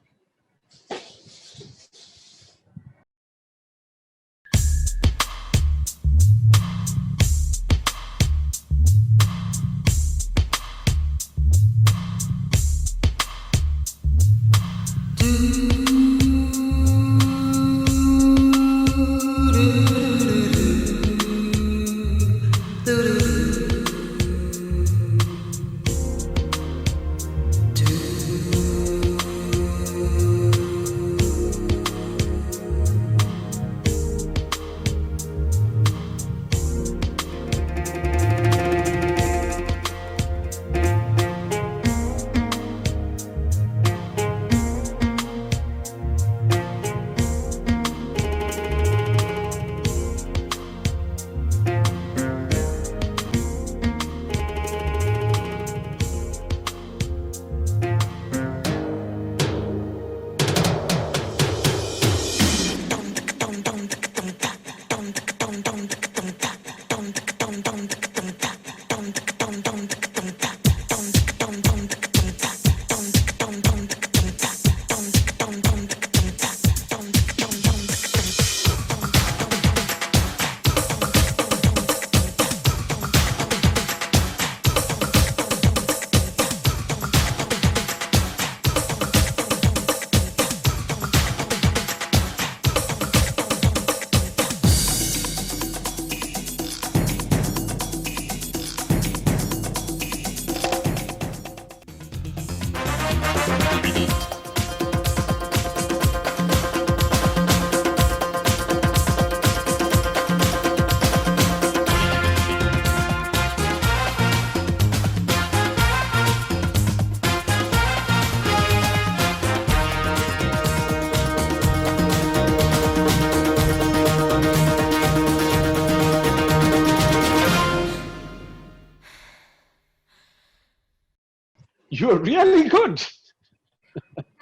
You're really good.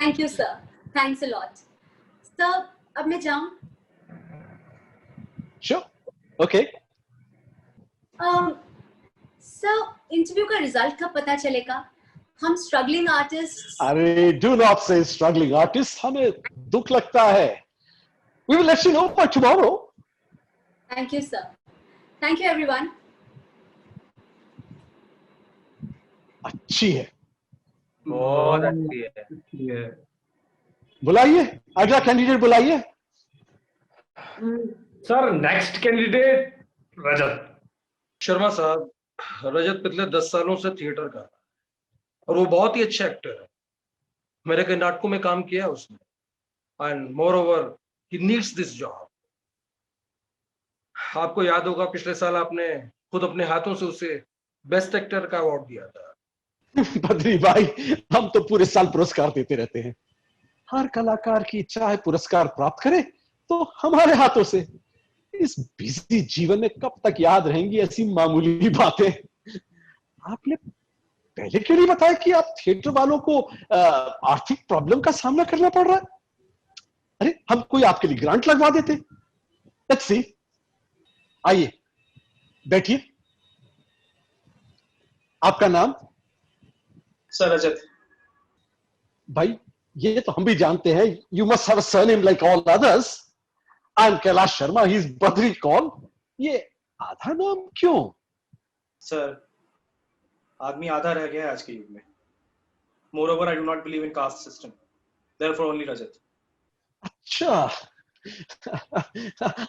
Thank you sir, thanks a lot sir. अब मैं जाऊं? Sure. Okay. सर, इंटरव्यू का रिजल्ट कब पता चलेगा? हम स्ट्रगलिंग आर्टिस्ट। अरे, do not say struggling artist. हमें दुख लगता है. We will let you know by tomorrow. Thank you sir, thank you everyone. अच्छी है, बहुत अच्छी है। बुलाइए अगला कैंडिडेट, बुलाइए। सर, नेक्स्ट कैंडिडेट रजत। शर्मा साहब, रजत पिछले 10 सालों से थिएटर का और वो बहुत ही अच्छा एक्टर है। मेरे कई नाटकों में काम किया है उसने and more over he needs this job. आपको याद होगा पिछले साल आपने खुद अपने हाथों से उसे बेस्ट एक्टर का अवार्ड दिया था। बद्री भाई, हम तो पूरे साल पुरस्कार देते रहते हैं। हर कलाकार की इच्छा है पुरस्कार प्राप्त करे, तो हमारे हाथों से। इस बिजी जीवन में कब तक याद रहेंगी ऐसी मामूली बातें? आपने पहले क्यों नहीं बताया कि आप थिएटर वालों को आर्थिक प्रॉब्लम का सामना करना पड़ रहा है? अरे, हम कोई आपके लिए ग्रांट लगवा देते। Let's see. आइए, बैठिए। आपका नाम? सर, रजत। भाई, ये तो हम भी जानते हैं। You must have a surname like all others. I am Kailash Sharma, he is Badri Kaul. ये आधा नाम क्यों? सर, आदमी आधा रह गया है आज के युग में। Moreover, I do not believe in caste system, therefore only Rajat. अच्छा,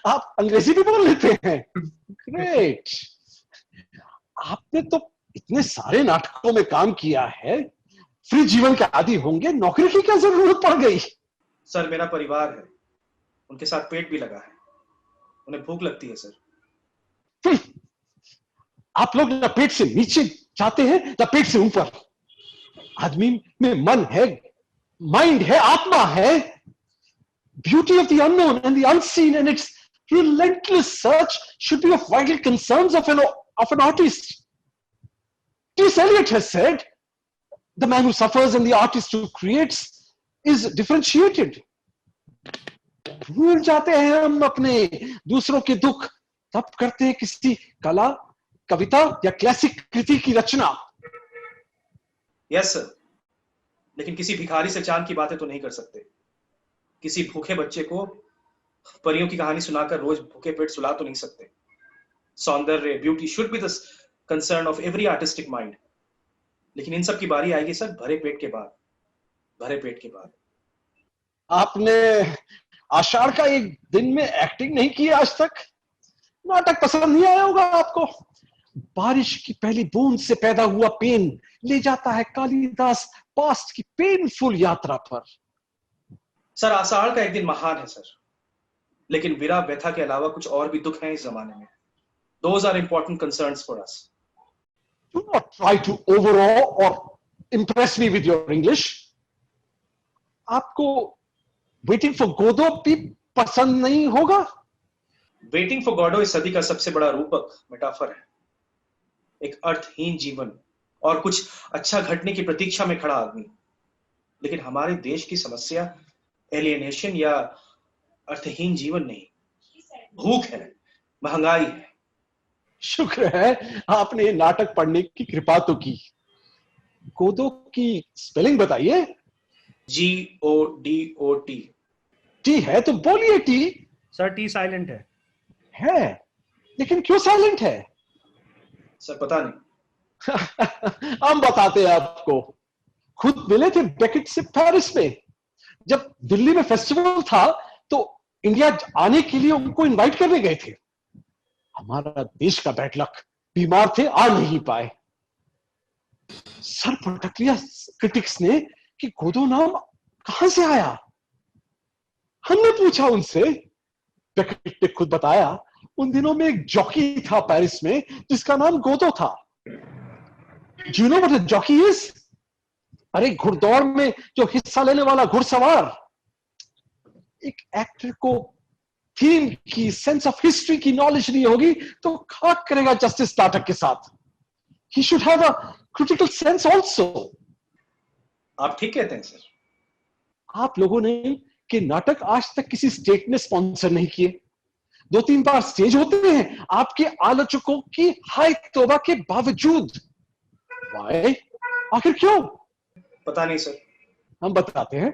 आप अंग्रेजी भी बोल लेते हैं? ग्रेट। आपने तो इतने सारे नाटकों में काम किया है, फ्री जीवन के आदी होंगे, नौकरी की क्या जरूरत पड़ गई? सर, मेरा परिवार है, उनके साथ पेट भी लगा है, उन्हें भूख लगती है सर। आप लोग ना पेट से नीचे जाते हैं ना पेट से ऊपर। आदमी में मन है, माइंड है, आत्मा है। Beauty of the unknown and the unseen and it's relentless search should be of vital concerns of an artist. T.S. Eliot has said, the man who suffers and the artist who creates is differentiated. भूल जाते हैं हम अपने दूसरों के दुख, तब करते हैं किसी कला, कविता या क्लासिक कृति की रचना। यस सर, लेकिन किसी भिखारी से चांद की बातें तो नहीं कर सकते। किसी भूखे बच्चे को परियों की कहानी सुनाकर रोज भूखे पेट सुला तो नहीं सकते। सौंदर्य, beauty should be the concern of every artistic mind. लेकिन इन सब की बारी आएगी सर भरे पेट के बाद, भरे पेट के बाद। आपने आषाढ़ का एक दिन में एक्टिंग नहीं की आज तक? नाटक पसंद नहीं आया होगा आपको। बारिश की पहली बूंद से पैदा हुआ पेन ले जाता है कालिदास पास्ट की पेनफुल यात्रा पर। सर, आषाढ़ का एक दिन महान है सर, लेकिन विरह व्यथा के अलावा कुछ और भी दुख हैं इस जमाने में। Those are important concerns for us. Do not try to overawe or impress me with your English. आपको Waiting for Godot भी पसंद नहीं होगा? Waiting for Godot इस सदी का सबसे बड़ा रूपक मेटाफर है। एक अर्थहीन जीवन और कुछ अच्छा घटने की प्रतीक्षा में खड़ा आदमी। लेकिन हमारे देश की समस्या एलियनेशन या अर्थहीन जीवन नहीं, भूख है, महंगाई है। शुक्र है आपने नाटक पढ़ने की कृपा तो की। गोदो की स्पेलिंग बताइए। Godot। टी है तो बोलिए टी। सर, टी साइलेंट है, लेकिन क्यों साइलेंट है? सर, पता नहीं। हम बताते हैं आपको। खुद मिले थे बेकेट से पेरिस में। जब दिल्ली में फेस्टिवल था तो इंडिया आने के लिए उनको इनवाइट करने गए थे। हमारा देश का बैड लक, बीमार थे, आ नहीं पाए। सर पटक लिया क्रिटिक्स ने कि गोदो नाम कहां से आया। हमने पूछा उनसे, बेकेट ने खुद बताया, उन दिनों में एक जॉकी था पेरिस में जिसका नाम गोदो था। Do you know what a jockey is? अरे, घुड़दौड़ में जो हिस्सा लेने वाला घुड़सवार। एक एक्टर को थीम की, सेंस ऑफ हिस्ट्री की नॉलेज नहीं होगी तो खाक करेगा जस्टिस नाटक के साथ। He should have a critical sense also. आप ठीक कहते हैं सर। आप लोगों ने कि नाटक आज तक किसी स्टेट ने स्पॉन्सर नहीं किए, 2-3 बार स्टेज होते हैं आपके आलोचकों की हाय तौबा के बावजूद। वाई? आखिर क्यों? पता नहीं सर। हम बताते हैं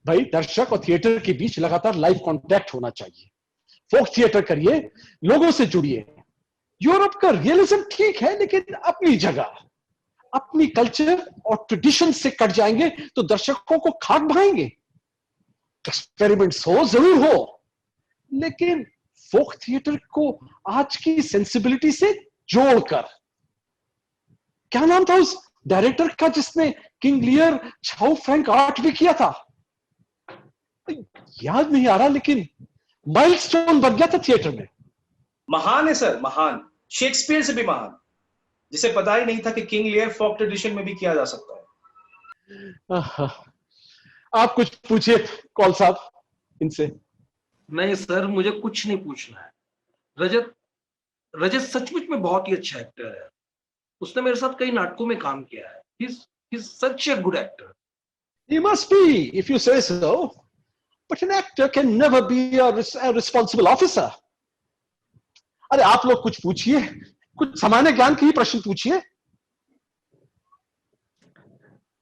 भाई, दर्शक और थिएटर के बीच लगातार लाइव कांटेक्ट होना चाहिए। फोक थिएटर करिए, लोगों से जुड़िए। यूरोप का रियलिज्म ठीक है लेकिन अपनी जगह, अपनी कल्चर और ट्रेडिशन से कट जाएंगे तो दर्शकों को खाक भाएंगे। एक्सपेरिमेंट्स हो जरूर हो, लेकिन फोक थिएटर को आज की सेंसिबिलिटी से जोड़कर। क्या नाम था उस डायरेक्टर का जिसने किंग लियर, छाओ फ्रैंक आर्ट भी किया था? याद नहीं आ रहा, लेकिन माइलस्टोन बन गया था थिएटर में। महान है सर, महान, शेक्सपियर से भी महान, जिसे पता ही नहीं था कि किंग लियर फोक ट्रेडिशन में भी किया जा सकता है। आप कुछ पूछिए कौल साहब इनसे। नहीं सर, मुझे कुछ नहीं पूछना है। रजत रजत सचमुच में बहुत ही अच्छा एक्टर है। उसने मेरे साथ कई नाटकों में काम किया है। He's such a good actor. He must be, if you say so. But an actor can never be a responsible officer. अरे आप लोग कुछ पूछिए, कुछ सामान्य ज्ञान के ही प्रश्न पूछिए।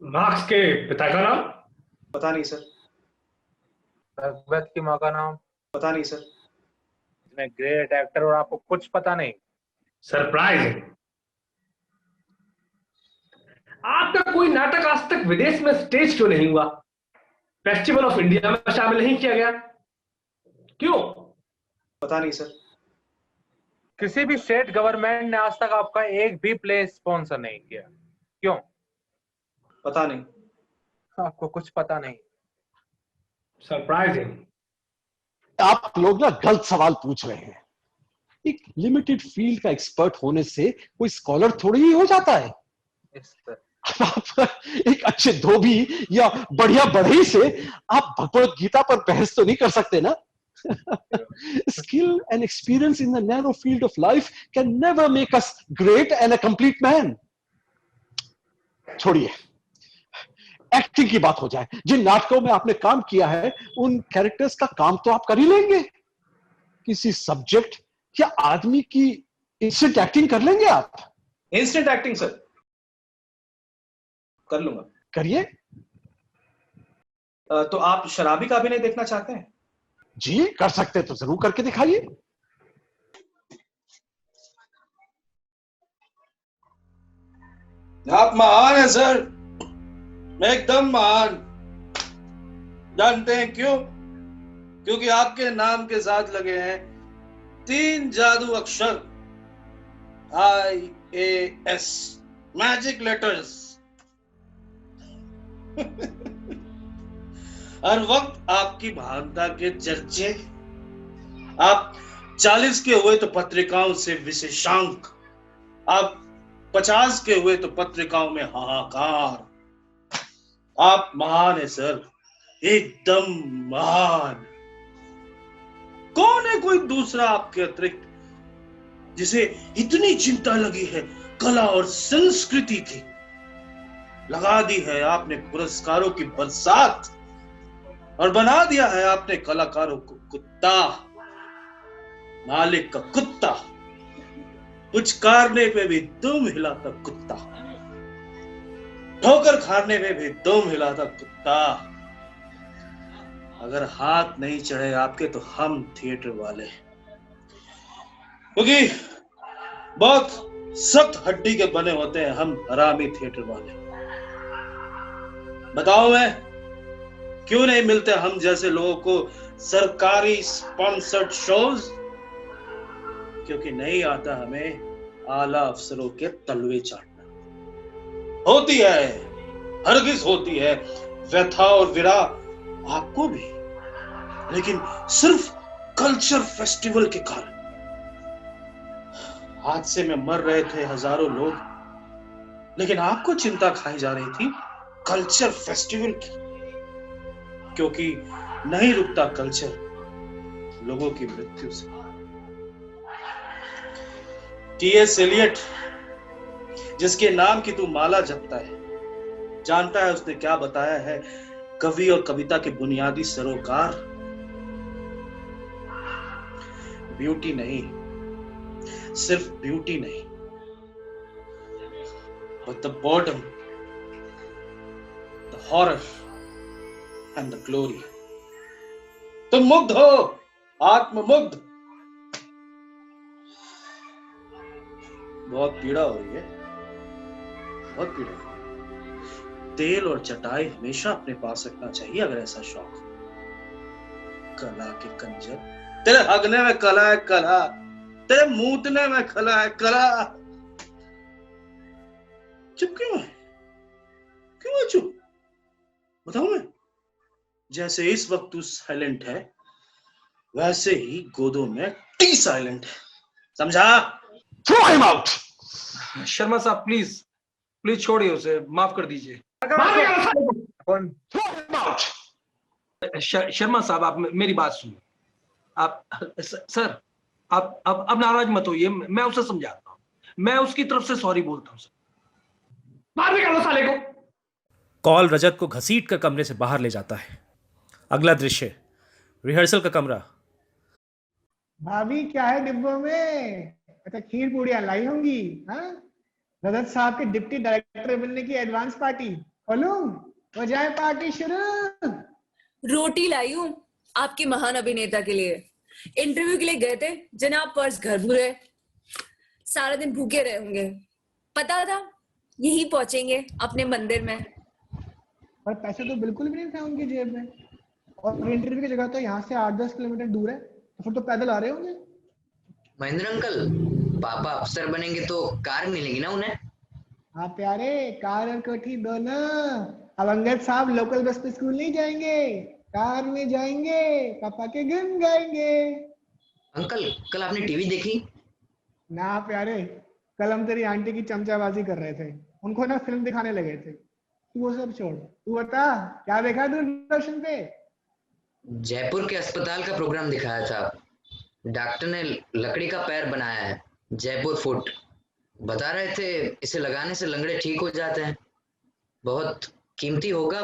मार्क्स के पिता का नाम? पता नहीं सर। भगवत की माँ का नाम? पता नहीं सर। इतने ग्रेट एक्टर और आपको कुछ पता नहीं? सरप्राइज। आपका कोई नाटक आज तक विदेश में स्टेज क्यों नहीं हुआ? फेस्टिवल ऑफ इंडिया में शामिल नहीं किया गया, क्यों? पता नहीं सर। किसी भी स्टेट गवर्नमेंट ने आज तक आपका एक भी प्ले स्पॉन्सर नहीं किया, क्यों? पता नहीं। आपको कुछ पता नहीं। सरप्राइजिंग। आप लोग ना गलत सवाल पूछ रहे हैं। एक लिमिटेड फील्ड का एक्सपर्ट होने से कोई स्कॉलर थोड़ी ही हो जाता है। आप एक अच्छे धोबी या बढ़िया बढ़ई से आप भगवत गीता पर बहस तो नहीं कर सकते ना। Skill and experience in the narrow field of life can never make us great and a complete man. छोड़िए, एक्टिंग की बात हो जाए। जिन नाटकों में आपने काम किया है उन कैरेक्टर्स का काम तो आप कर ही लेंगे। किसी सब्जेक्ट या आदमी की इंस्टेंट एक्टिंग कर लेंगे आप? इंस्टेंट एक्टिंग सर कर लूंगा। करिए। तो आप शराबी का अभिनय देखना चाहते हैं? जी कर सकते तो जरूर करके दिखाइए। आप महान है सर, एकदम महान। जानते हैं क्यों? क्योंकि आपके नाम के साथ लगे हैं 3 जादू अक्षर, IAS, मैजिक लेटर्स। हर वक्त आपकी महानता के चर्चे। आप 40 के हुए तो पत्रिकाओं से विशेषांक, आप 50 के हुए तो पत्रिकाओं में हाहाकार। आप महान है सर, एकदम महान। कौन है कोई दूसरा आपके अतिरिक्त जिसे इतनी चिंता लगी है कला और संस्कृति की? लगा दी है आपने पुरस्कारों की बरसात और बना दिया है आपने कलाकारों को कुत्ता, मालिक का कुत्ता, पुचकारने पे भी दुम हिलाता कुत्ता, ठोकर खाने में भी दुम हिलाता कुत्ता। अगर हाथ नहीं चढ़े आपके तो हम थिएटर वाले, क्योंकि बहुत सख्त हड्डी के बने होते हैं हम हरामी थिएटर वाले। बताओ मैं क्यों नहीं मिलते हम जैसे लोगों को सरकारी स्पॉन्सर्ड शोज? क्योंकि नहीं आता हमें आला अफसरों के तलवे चाटना। होती है, हरगिज होती है व्यथा और विरह आपको भी, लेकिन सिर्फ कल्चर फेस्टिवल के कारण। हादसे में मर रहे थे हजारों लोग, लेकिन आपको चिंता खाई जा रही थी कल्चर फेस्टिवल की, क्योंकि नहीं रुकता कल्चर लोगों की मृत्यु से। T.S. एलियट, जिसके नाम की तू माला जपता है, जानता है उसने क्या बताया है कवि और कविता के बुनियादी सरोकार? ब्यूटी नहीं, सिर्फ ब्यूटी नहीं, but the boredom, the horror and the glory. तुम मुग्ध हो, आत्ममुग्ध। बहुत पीड़ा हो रही है, बहुत पीड़ा हो रही है। तेल और चटाई हमेशा अपने पास रखना चाहिए अगर ऐसा शौक हो। कला के कंजर, तेरे हगने में कला है कला, तेरे मूतने में कला है कला। चुप क्यों है? क्यों है चुप? बताओ मैं। जैसे इस वक्त तू साइलेंट है, वैसे ही गोदों में टी साइलेंट है, समझा? Throw him out! शर्मा साहब प्लीज प्लीज छोड़िए उसे, माफ कर दीजिए। कौन? शर्मा साहब आप मेरी बात सुनिए। आप सर आप अब नाराज मत होइए, मैं उसे समझाता हूँ, मैं उसकी तरफ से सॉरी बोलता हूँ सर। बाहर निकालो साले को। कॉल रजत को घसीट कर कमरे से बाहर ले जाता है। अगला दृश्य, रिहर्सल का कमरा। भाभी क्या है डिब्बों में? अच्छा खीर पूड़ियां लाई होंगी। हाँ, रजत साहब के डिप्टी डायरेक्टर बनने की एडवांस पार्टी खोलूं? हो जाए पार्टी शुरू। रोटी लाई हूं आपके महान अभिनेता के लिए। इंटरव्यू के लिए गए थे जनाब, पर्स घर भूले, सारा दिन भूखे रहे होंगे। पता था यहीं पहुंचेंगे अपने मंदिर में। पर पैसे तो बिल्कुल भी नहीं थे उनकी जेब में, और इंटरव्यू की जगह तो यहाँ से 8-10 किलोमीटर दूर है, तो फिर तो पैदल आ रहे होंगे। महेंद्र अंकल, पापा अफसर बनेंगे तो कार मिलेगी ना उन्हें? हाँ प्यारे, कार और कोठी दोनों। अब अंगद साहब लोकल बस पे स्कूल नहीं जाएंगे, कार में जाएंगे, पापा के गुन गाएंगे। अंकल कल आपने टीवी देखी? ना प्यारे, कल हम तेरी आंटी की चमचाबाजी कर रहे थे, उनको ना फिल्म दिखाने लगे थे। तू वो सब छोड़, तू बता क्या देखा दूरदर्शन पे? जयपुर के अस्पताल का प्रोग्राम दिखाया था। डॉक्टर ने लकड़ी का पैर बनाया है, जयपुर फुट। बता रहे थे इसे लगाने से लंगड़े ठीक हो जाते हैं। बहुत कीमती होगा।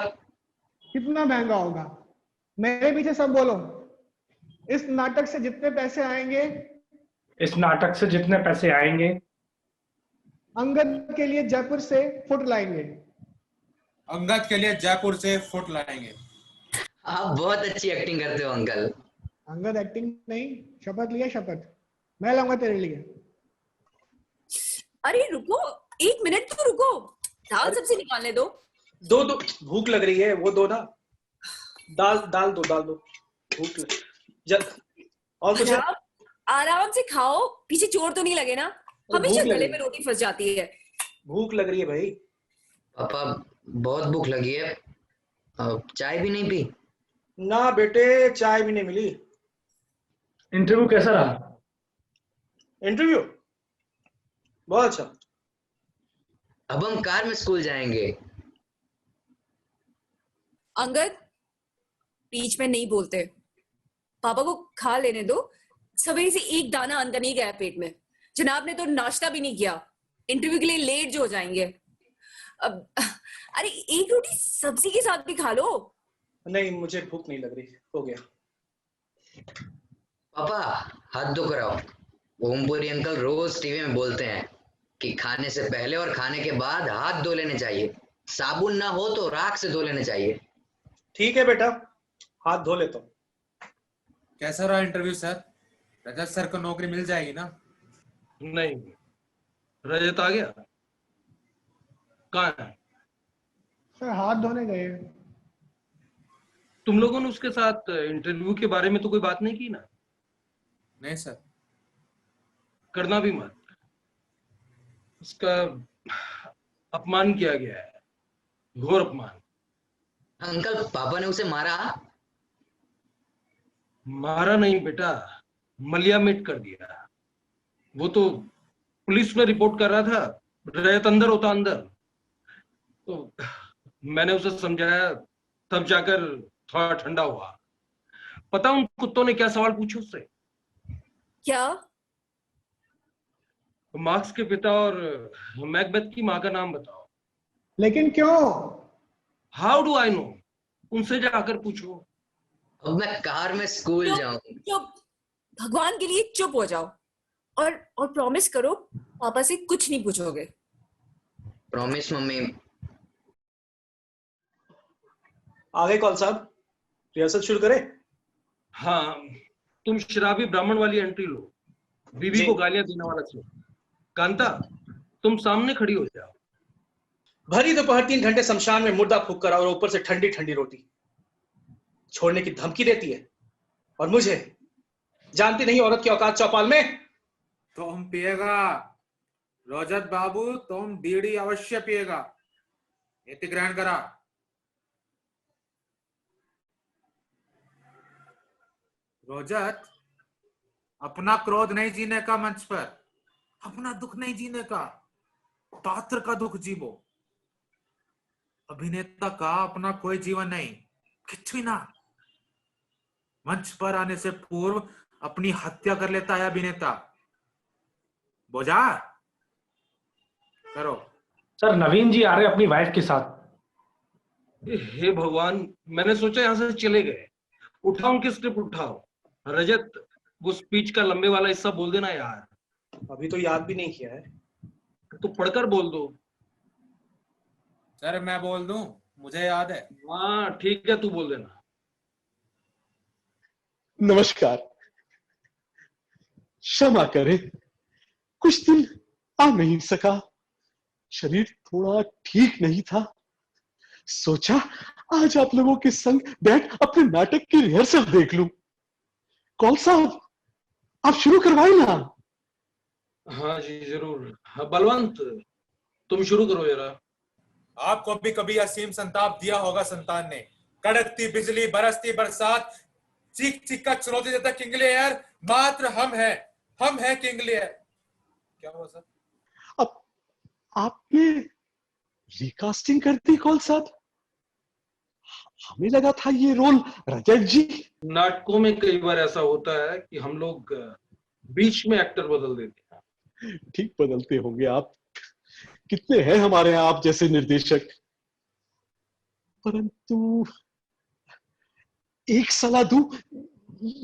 कितना महंगा होगा? मेरे पीछे सब बोलो। इस नाटक से जितने पैसे आएंगे, इस नाटक से जितने पैसे आएंगे, अंगद के लिए जयपुर से फुट लाएंगे। अंगद के लिए जयपुर से फुट लाएंगे। आप बहुत अच्छी एक्टिंग करते हो अंकल। अंगद एक्टिंग नहीं, शपथ लिया शपथ, मैं लाऊंगा तेरे लिए। अरे रुको, 1 मिनट तो रुको, दाल सब्जी निकालने दो। दो दो, भूख लग रही है, वो दो ना। दाल दाल दो, भूख लग जल। और कुछ? आराम से खाओ, पीछे चोट तो नहीं लगे ना? हमेशा गले में रोटी फंस जाती है। भूख लग रही है भाई। पापा बहुत भूख लगी है, चाय भी नहीं पी? ना बेटे, चाय भी नहीं मिली। इंटरव्यू कैसा रहा? इंटरव्यू बहुत अच्छा। अब हम कार में स्कूल जाएंगे। अंगद, बीच में नहीं बोलते। पापा को खा लेने दो। सवेरे से एक दाना अंदर नहीं गया पेट में। जनाब ने तो नाश्ता भी नहीं किया, इंटरव्यू के लिए लेट जो हो जाएंगे। अब अरे एक रोटी सब्जी के साथ भी खा लो। नहीं, मुझे भूख नहीं लग रही, हो गया। पापा हाथ धो कर आओ। ओमपुरी अंकल रोज टीवी में बोलते हैं कि खाने से पहले और खाने के बाद हाथ धो लेने चाहिए। साबुन ना हो तो राख से धो लेने चाहिए। ठीक है बेटा, हाथ धो लेता हूँ। कैसा रहा इंटरव्यू सर? रजत सर को नौकरी मिल जाएगी ना? नहीं, रजत आ गया? कहाँ है? सर हाथ धोने गए। तुम लोगों ने उसके साथ इंटरव्यू के बारे में तो कोई बात नहीं की ना? नहीं सर। करना भी मत, उसका अपमान किया गया है, घोर अपमान। अंकल पापा ने उसे मारा? मारा नहीं बेटा, मलिया मिट कर दिया। वो तो पुलिस में रिपोर्ट कर रहा था, रजत अंदर होता अंदर। तो मैंने उसे समझाया, तब जाकर थोड़ा ठंडा हुआ। पता उन कुत्तों ने क्या सवाल पूछे उससे? क्या? मार्क्स के पिता और मैकबेथ की माँ का नाम बताओ। लेकिन क्यों? How do I know? उनसे जाकर पूछो। अब मैं कार में स्कूल चुप, जाऊं। चुप, भगवान के लिए चुप हो जाओ और प्रॉमिस करो पापा से कुछ नहीं पूछोगे। Promise mummy. आगे कौल साहब, रिहर्सल शुरू करें? हाँ, तुम शराबी ब्राह्मण वाली एंट्री लो, बीवी जी। को गालियां देने वाला छो। कांता, तुम सामने खड़ी हो जाओ। भरी दोपहर 3 घंटे शमशान में मुर्दा फूक कर और ऊपर से ठंडी ठंडी रोटी छोड़ने की धमकी देती है, और मुझे जानती नहीं औरत की औकात चौपाल में। तुम पिएगा रजत बाबू, तुम बीड़ी अवश्य पिएगा। नीति ग्रहण करा। रजत, अपना क्रोध नहीं जीने का मंच पर, अपना दुख नहीं जीने का, पात्र का दुख जीवो। अभिनेता का अपना कोई जीवन नहीं, कुछ भी ना। मंच पर आने से पूर्व अपनी हत्या कर लेता है अभिनेता। बोझा करो। सर, नवीन जी आ रहे अपनी वाइफ के साथ। हे भगवान, मैंने सोचा यहां से चले गए। उठाओ उनकी स्क्रिप्ट, उठाओ। रजत, वो स्पीच का लंबे वाला हिस्सा बोल देना यार। अभी तो याद भी नहीं किया है। तो पढ़कर बोल दो। सर मैं बोल दूं, मुझे याद है। हाँ ठीक है, तू बोल देना। नमस्कार, क्षमा करें, कुछ दिन आ नहीं सका, शरीर थोड़ा ठीक नहीं था। सोचा आज आप लोगों के संग बैठ अपने नाटक की रिहर्सल देख लूं। कौल साहब, आप शुरू करवाए ना। हाँ जी जरूर। हाँ, बलवंत तुम शुरू करो जरा। आपको भी कभी असीम संताप दिया होगा संतान ने। कड़कती बिजली, बरसती बरसात, चीख चीख कर चुनौती देता किंग लियर। मात्र हम हैं किंग लियर। क्या हुआ सर? अब आपने रिकास्टिंग कर दी कौल साहब? हमें लगा था ये रोल रजत जी। नाटकों में कई बार ऐसा होता है कि हम लोग बीच में एक्टर बदल देते हैं। ठीक बदलते होंगे आप, कितने हैं हमारे यहाँ आप जैसे निर्देशक। परंतु एक सलाह दूं,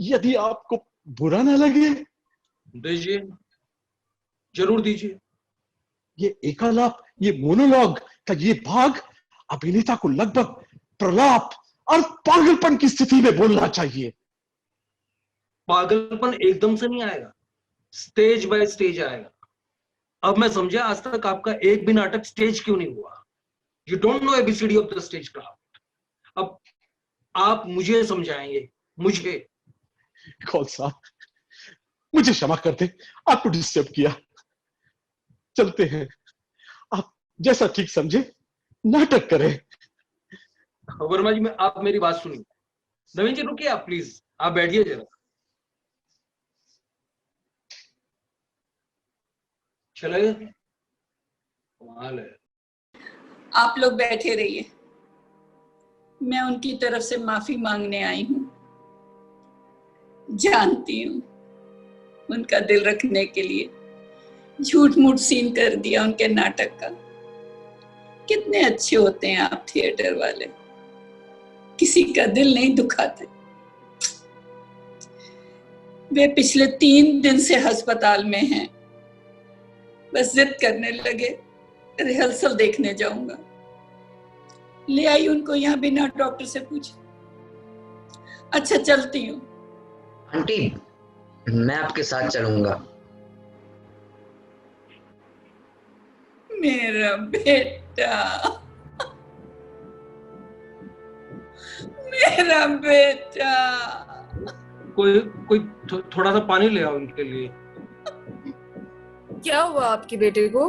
यदि आपको बुरा ना लगे। दीजिए, जरूर दीजिए। ये एकालाप, ये मोनोलॉग का ये भाग अभिनेता को लगभग प्रलाप और पागलपन की स्थिति में बोलना चाहिए। पागलपन एकदम से नहीं आएगा, स्टेज बाय स्टेज आएगा। अब मैं समझा आज तक आपका एक भी नाटक स्टेज क्यों नहीं हुआ। You don't know A B C D of the stage craft. अब आप मुझे समझाएंगे, मुझे। कौन साहब, मुझे क्षमा कर दे, आपको डिस्टर्ब किया। चलते हैं, आप जैसा ठीक समझे नाटक करें। वर्मा जी, आप मेरी बात सुनिए। नवीन जी रुकिए, आप प्लीज, आप बैठिए जरा। चले, कमाल है। आप लोग बैठे रहिए, मैं उनकी तरफ से माफी मांगने आई हूँ। जानती हूँ उनका दिल रखने के लिए झूठ मूठ सीन कर दिया उनके नाटक का। कितने अच्छे होते हैं आप थिएटर वाले, किसी का दिल नहीं दुखाते। वे पिछले 3 दिन से अस्पताल में हैं, बस जिद करने लगे रिहर्सल देखने जाऊंगा। ले आई उनको यहाँ बिना डॉक्टर से पूछे। अच्छा चलती हूँ। आंटी, मैं आपके साथ चलूंगा। मेरा बेटा, मेरा बेटा। कोई थोड़ा सा पानी ले आओ उनके लिए। क्या हुआ आपके बेटे को?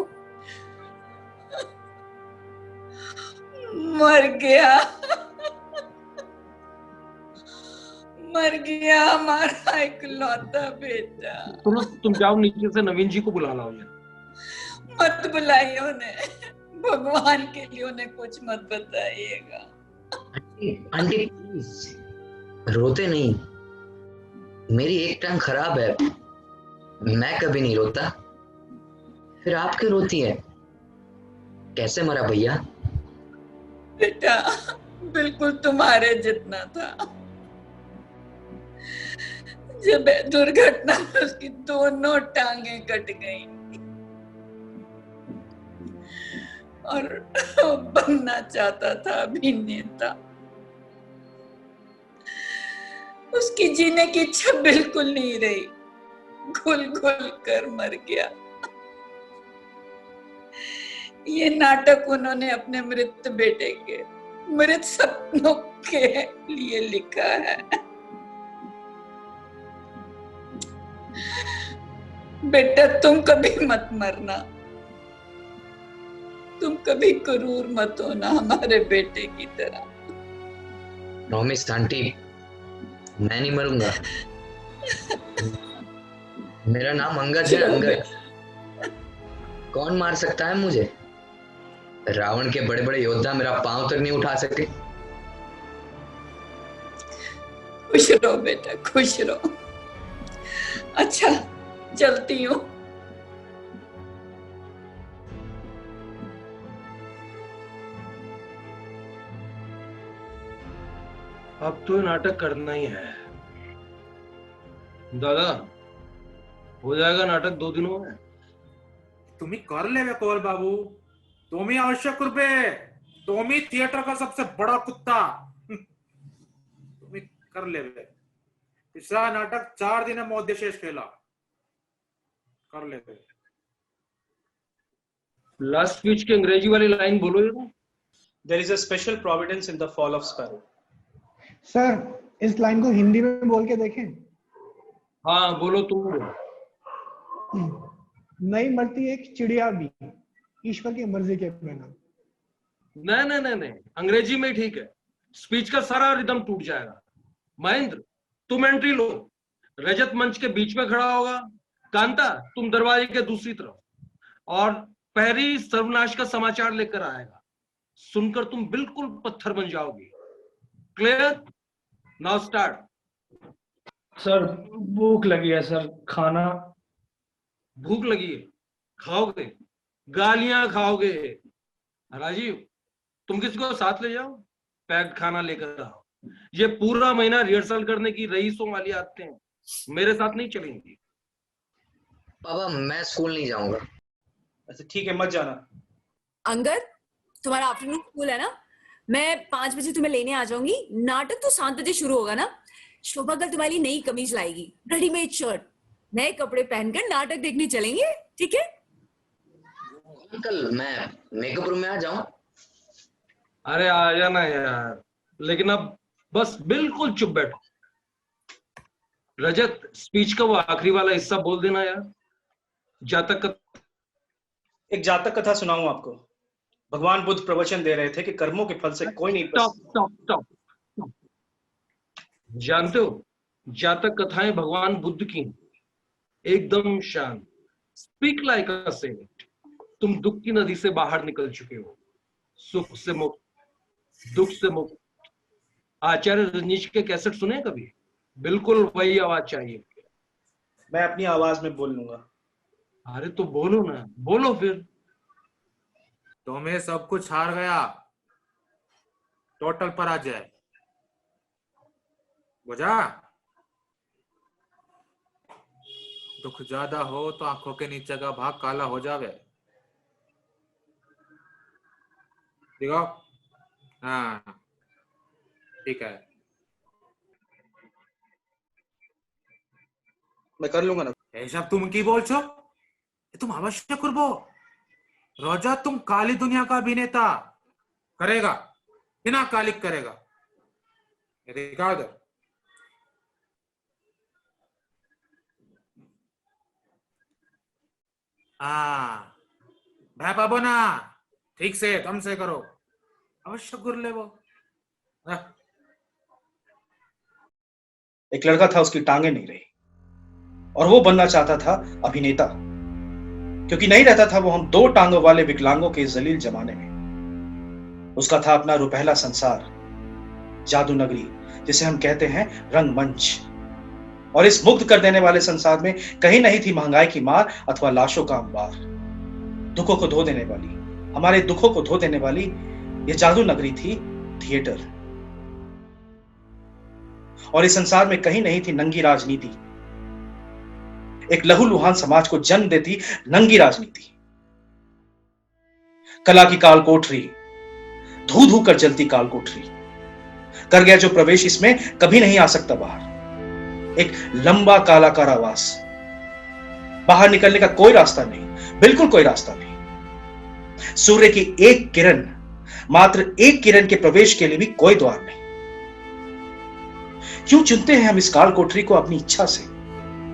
मर गया, मर गया हमारा इकलौता बेटा। तुम जाओ नीचे से नवीन जी को बुला लाओ यार। मत बुलाइए उन्हें, भगवान के लिए उन्हें कुछ मत बताइएगा। आंटी प्लीज रोते नहीं, मेरी एक टांग खराब है, मैं कभी नहीं रोता, फिर आप क्यों रोती है? कैसे मरा भैया? बेटा बिल्कुल तुम्हारे जितना था। जब दुर्घटना में उसकी दोनों टांगें कट गई और बनना चाहता था अभिनेता। उसकी जीने की इच्छा बिल्कुल नहीं रही, घुल घुल कर मर गया। ये नाटक उन्होंने अपने मृत बेटे के मृत सपनों के लिए लिखा है। बेटा तुम कभी मत मरना, तुम कभी क्रूर मत होना हमारे बेटे की तरह। प्रॉमिस आंटी, मैं नहीं मरूंगा। मेरा नाम अंगद है, अंगद। कौन मार सकता है मुझे? रावण के बड़े बड़े योद्धा मेरा पांव तक नहीं उठा सके। खुश रहो बेटा, खुश रहो। अच्छा चलती हूँ। अब तो नाटक करना ही है दादा। हो जाएगा नाटक 2 दिनों में। तुम्ही कर लेवे कोल बाबू, तुम्ही आवश्यक रूपे, तुम्ही थिएटर का सबसे बड़ा कुत्ता। तुम्ही कर लेवे। पिछला नाटक 4 दिन में मौदेशेष खेला, कर लेवे। लास्ट स्पीच की अंग्रेजी वाली लाइन बोलो जरा। There is a special providence in the fall of sparrow. Sir इस लाइन को हिंदी में बोल के देखें। हाँ बोलो तुम। नहीं मरती एक चिड़िया भी ईश्वर की मर्जी के बिना। नहीं, अंग्रेजी में ठीक है। स्पीच का सारा रिदम टूट जाएगा। महेंद्र तुम एंट्री लो, रजत मंच के बीच में खड़ा होगा, कांता तुम दरवाजे के दूसरी तरफ, और पैरी सर्वनाश का समाचार लेकर आएगा। सुनकर तुम बिल्कुल पत्थर बन जाओगी। क्लियर? Now start. सर भूख लगी है सर, खाना। भूख लगी है, खाओगे, गालियां खाओगे। राजीव तुम किसी को साथ ले जाओ, पैक्ड खाना लेकर आओ। ये पूरा महीना रिहर्सल करने की रईसों वाली आदतें हैं, मेरे साथ नहीं चलेंगी। पापा मैं स्कूल नहीं जाऊंगा। अच्छा ठीक है, मत जाना। अंगद तुम्हारा आफ्टरनून स्कूल है ना, मैं 5 बजे तुम्हें लेने आ जाऊंगी। नाटक तो 7 बजे शुरू होगा ना। शोभा कल तुम्हारी नई कमीज लाएगी, रेडीमेड शर्ट, नए कपड़े पहनकर नाटक देखने चलेंगे, ठीक है? अंकल मैं मेकअप रूम में आ जाऊं? अरे आ जाना यार, लेकिन अब बस बिल्कुल चुप बैठो। रजत स्पीच का वो आखिरी वाला हिस्सा बोल देना यार। एक जातक कथा सुनाऊं आपको। भगवान बुद्ध प्रवचन दे रहे थे कि कर्मों के फल से कोई नहीं। स्टॉप। जानते हो जातक कथाएं भगवान बुद्ध की एकदम शांत। Speak like a saint. तुम दुख की नदी से बाहर निकल चुके हो, सुख से मुक्त, दुख से मुक्त। आचार्य रजनीश के कैसेट सुने कभी? बिल्कुल वही आवाज चाहिए। मैं अपनी आवाज में बोल लूंगा। अरे तो बोलो ना, बोलो फिर। तुम्हें सब कुछ हार गया, टोटल पर आ जाए। बुझा? दुख ज्यादा हो तो आंखों के नीचे का भाग काला हो जावे। देखो, हाँ ठीक है, मैं कर लूंगा ना। ऐसा तुम की बोल छो? तुम अवश्य करबो। रोजा तुम काली दुनिया का अभिनेता करेगा, बिना कालिक करेगा। देखा उधर। भय पाबो ना, ठीक से दम से करो, अवश्य गुर ले वो। एक लड़का था, उसकी टांगे नहीं रही और वो बनना चाहता था अभिनेता, क्योंकि नहीं रहता था वो हम 2 टांगों वाले विकलांगों के जलील जमाने में। उसका था अपना रुपहला संसार, जादू नगरी, जिसे हम कहते हैं रंगमंच। और इस मुग्ध कर देने वाले संसार में कहीं नहीं थी महंगाई की मार अथवा लाशों का अंबार। दुखों को धो देने वाली, हमारे दुखों को धो देने वाली यह जादू नगरी थी थिएटर। और इस संसार में कहीं नहीं थी नंगी राजनीति, एक लहूलुहान समाज को जन्म देती नंगी राजनीति। कला की काल कोठरी, धू धू कर जलती काल कोठरी, कर गया जो प्रवेश इसमें कभी नहीं आ सकता बाहर। एक लंबा काला कारावास, बाहर निकलने का कोई रास्ता नहीं, बिल्कुल कोई रास्ता नहीं। सूर्य की एक किरण, मात्र एक किरण के प्रवेश के लिए भी कोई द्वार नहीं। क्यों चुनते हैं हम इस काल कोठरी को अपनी इच्छा से,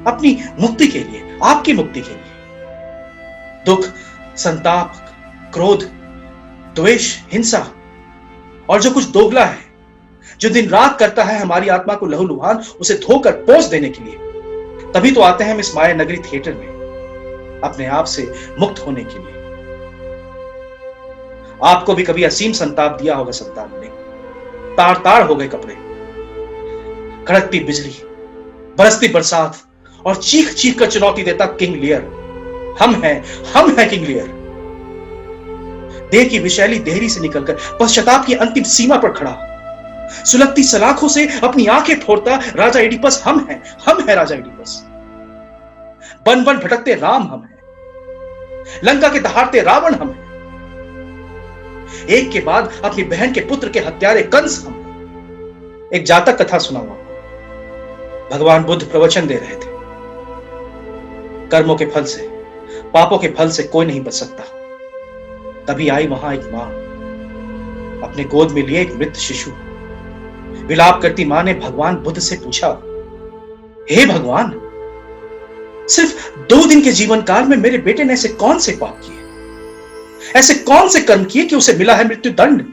अपनी मुक्ति के लिए, आपकी मुक्ति के लिए? दुख, संताप, क्रोध, द्वेष, हिंसा और जो कुछ दोगला है, जो दिन रात करता है हमारी आत्मा को लहूलुहान, उसे धोकर पोंछ देने के लिए, तभी तो आते हैं हम इस माया नगरी थिएटर में, अपने आप से मुक्त होने के लिए। आपको भी कभी असीम संताप दिया होगा संतान ने, तार तार हो गए कपड़े, कड़कती बिजली, बरसती बरसात और चीख चीख कर चुनौती देता किंग लियर, हम हैं किंग लियर। देह की विशैली देहरी से निकलकर पश्चाताप की अंतिम सीमा पर खड़ा, सुलगती सलाखों से अपनी आंखें फोड़ता राजा एडिपस हम हैं राजा एडिपस। बन बन भटकते राम हम हैं, लंका के दहाड़ते रावण हम हैं, एक के बाद अपनी बहन के पुत्र के हत्यारे कंस हम हैं। एक जातक कथा सुनाऊंगा। भगवान बुद्ध प्रवचन दे रहे थे, कर्मों के फल से, पापों के फल से कोई नहीं बच सकता। तभी आई वहां एक मां, अपने गोद में लिए एक मृत शिशु। विलाप करती मां ने भगवान बुद्ध से पूछा, हे भगवान, सिर्फ 2 दिन के जीवन काल में मेरे बेटे ने ऐसे कौन से पाप किए, ऐसे कौन से कर्म किए कि उसे मिला है मृत्यु दंड?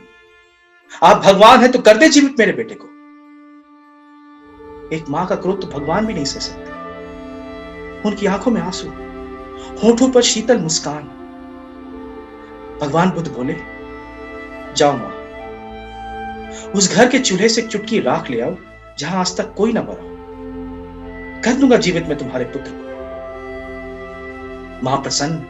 आप भगवान हैं तो कर दे जीवित मेरे बेटे को। एक मां का क्रोध तो भगवान भी नहीं सह सकते। उनकी आंखों में आंसू, होठों पर शीतल मुस्कान। भगवान बुद्ध बोले, जाओ मां, उस घर के चूल्हे से एक चुटकी राख ले आओ जहां आज तक कोई ना मरा हो। कर दूंगा जीवित में तुम्हारे पुत्र को। मां प्रसन्न,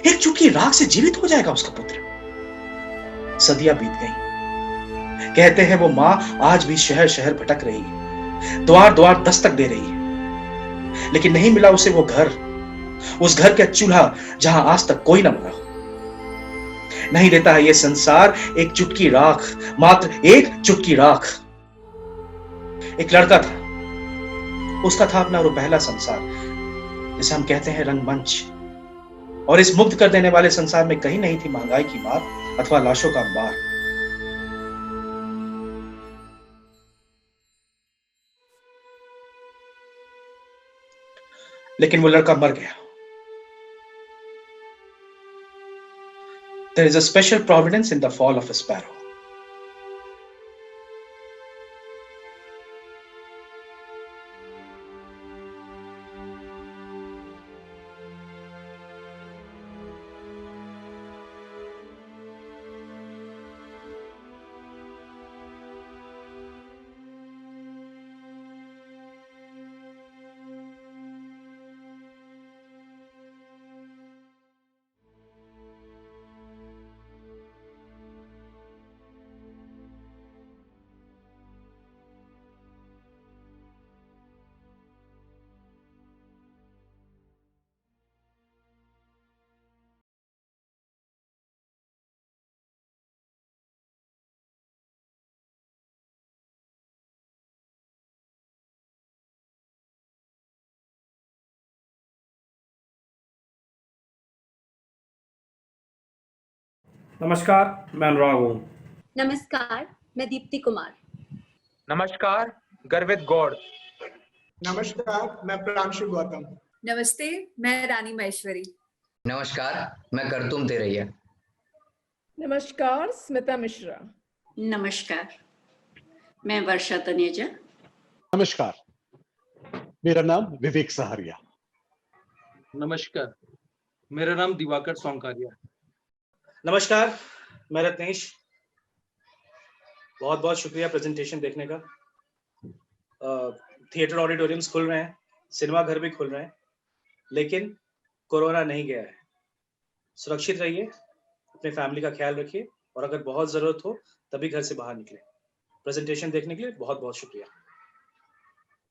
एक चुटकी राख से जीवित हो जाएगा उसका पुत्र। सदियां बीत गई। कहते हैं वो मां आज भी शहर शहर भटक रही है, द्वार द्वार दस्तक दे रही है, लेकिन नहीं मिला उसे वो घर, उस घर का चूल्हा जहां आज तक कोई ना मरा हो। नहीं देता है ये संसार एक चुटकी राख, मात्र एक चुटकी राख। एक लड़का था, उसका था अपना रुपहला संसार, जिसे हम कहते हैं रंगमंच। और इस मुग्ध कर देने वाले संसार में कहीं नहीं थी महंगाई की मार अथवा लाशों का अंबार। लेकिन वो लड़का मर गया। There is a special providence in the fall of a sparrow. नमस्कार, मैं अनुराग हूँ। नमस्कार, मैं दीप्ति कुमार। नमस्कार, गर्वित गौड़। नमस्कार, मैं प्रांशु गौतम। नमस्ते, मैं रानी महेश्वरी। नमस्कार, मैं करतुम तेरैया। नमस्कार, स्मिता मिश्रा। नमस्कार, मैं वर्षा तनेजा। नमस्कार, मेरा नाम विवेक सहारिया। नमस्कार, मेरा नाम दिवाकर सौंकारिया। नमस्कार, मैं रत्नेश। बहुत बहुत शुक्रिया प्रेजेंटेशन देखने का। थिएटर ऑडिटोरियम्स खुल रहे हैं, सिनेमा घर भी खुल रहे हैं, लेकिन कोरोना नहीं गया है। सुरक्षित रहिए, अपने फैमिली का ख्याल रखिए और अगर बहुत जरूरत हो तभी घर से बाहर निकलें। प्रेजेंटेशन देखने के लिए बहुत बहुत शुक्रिया।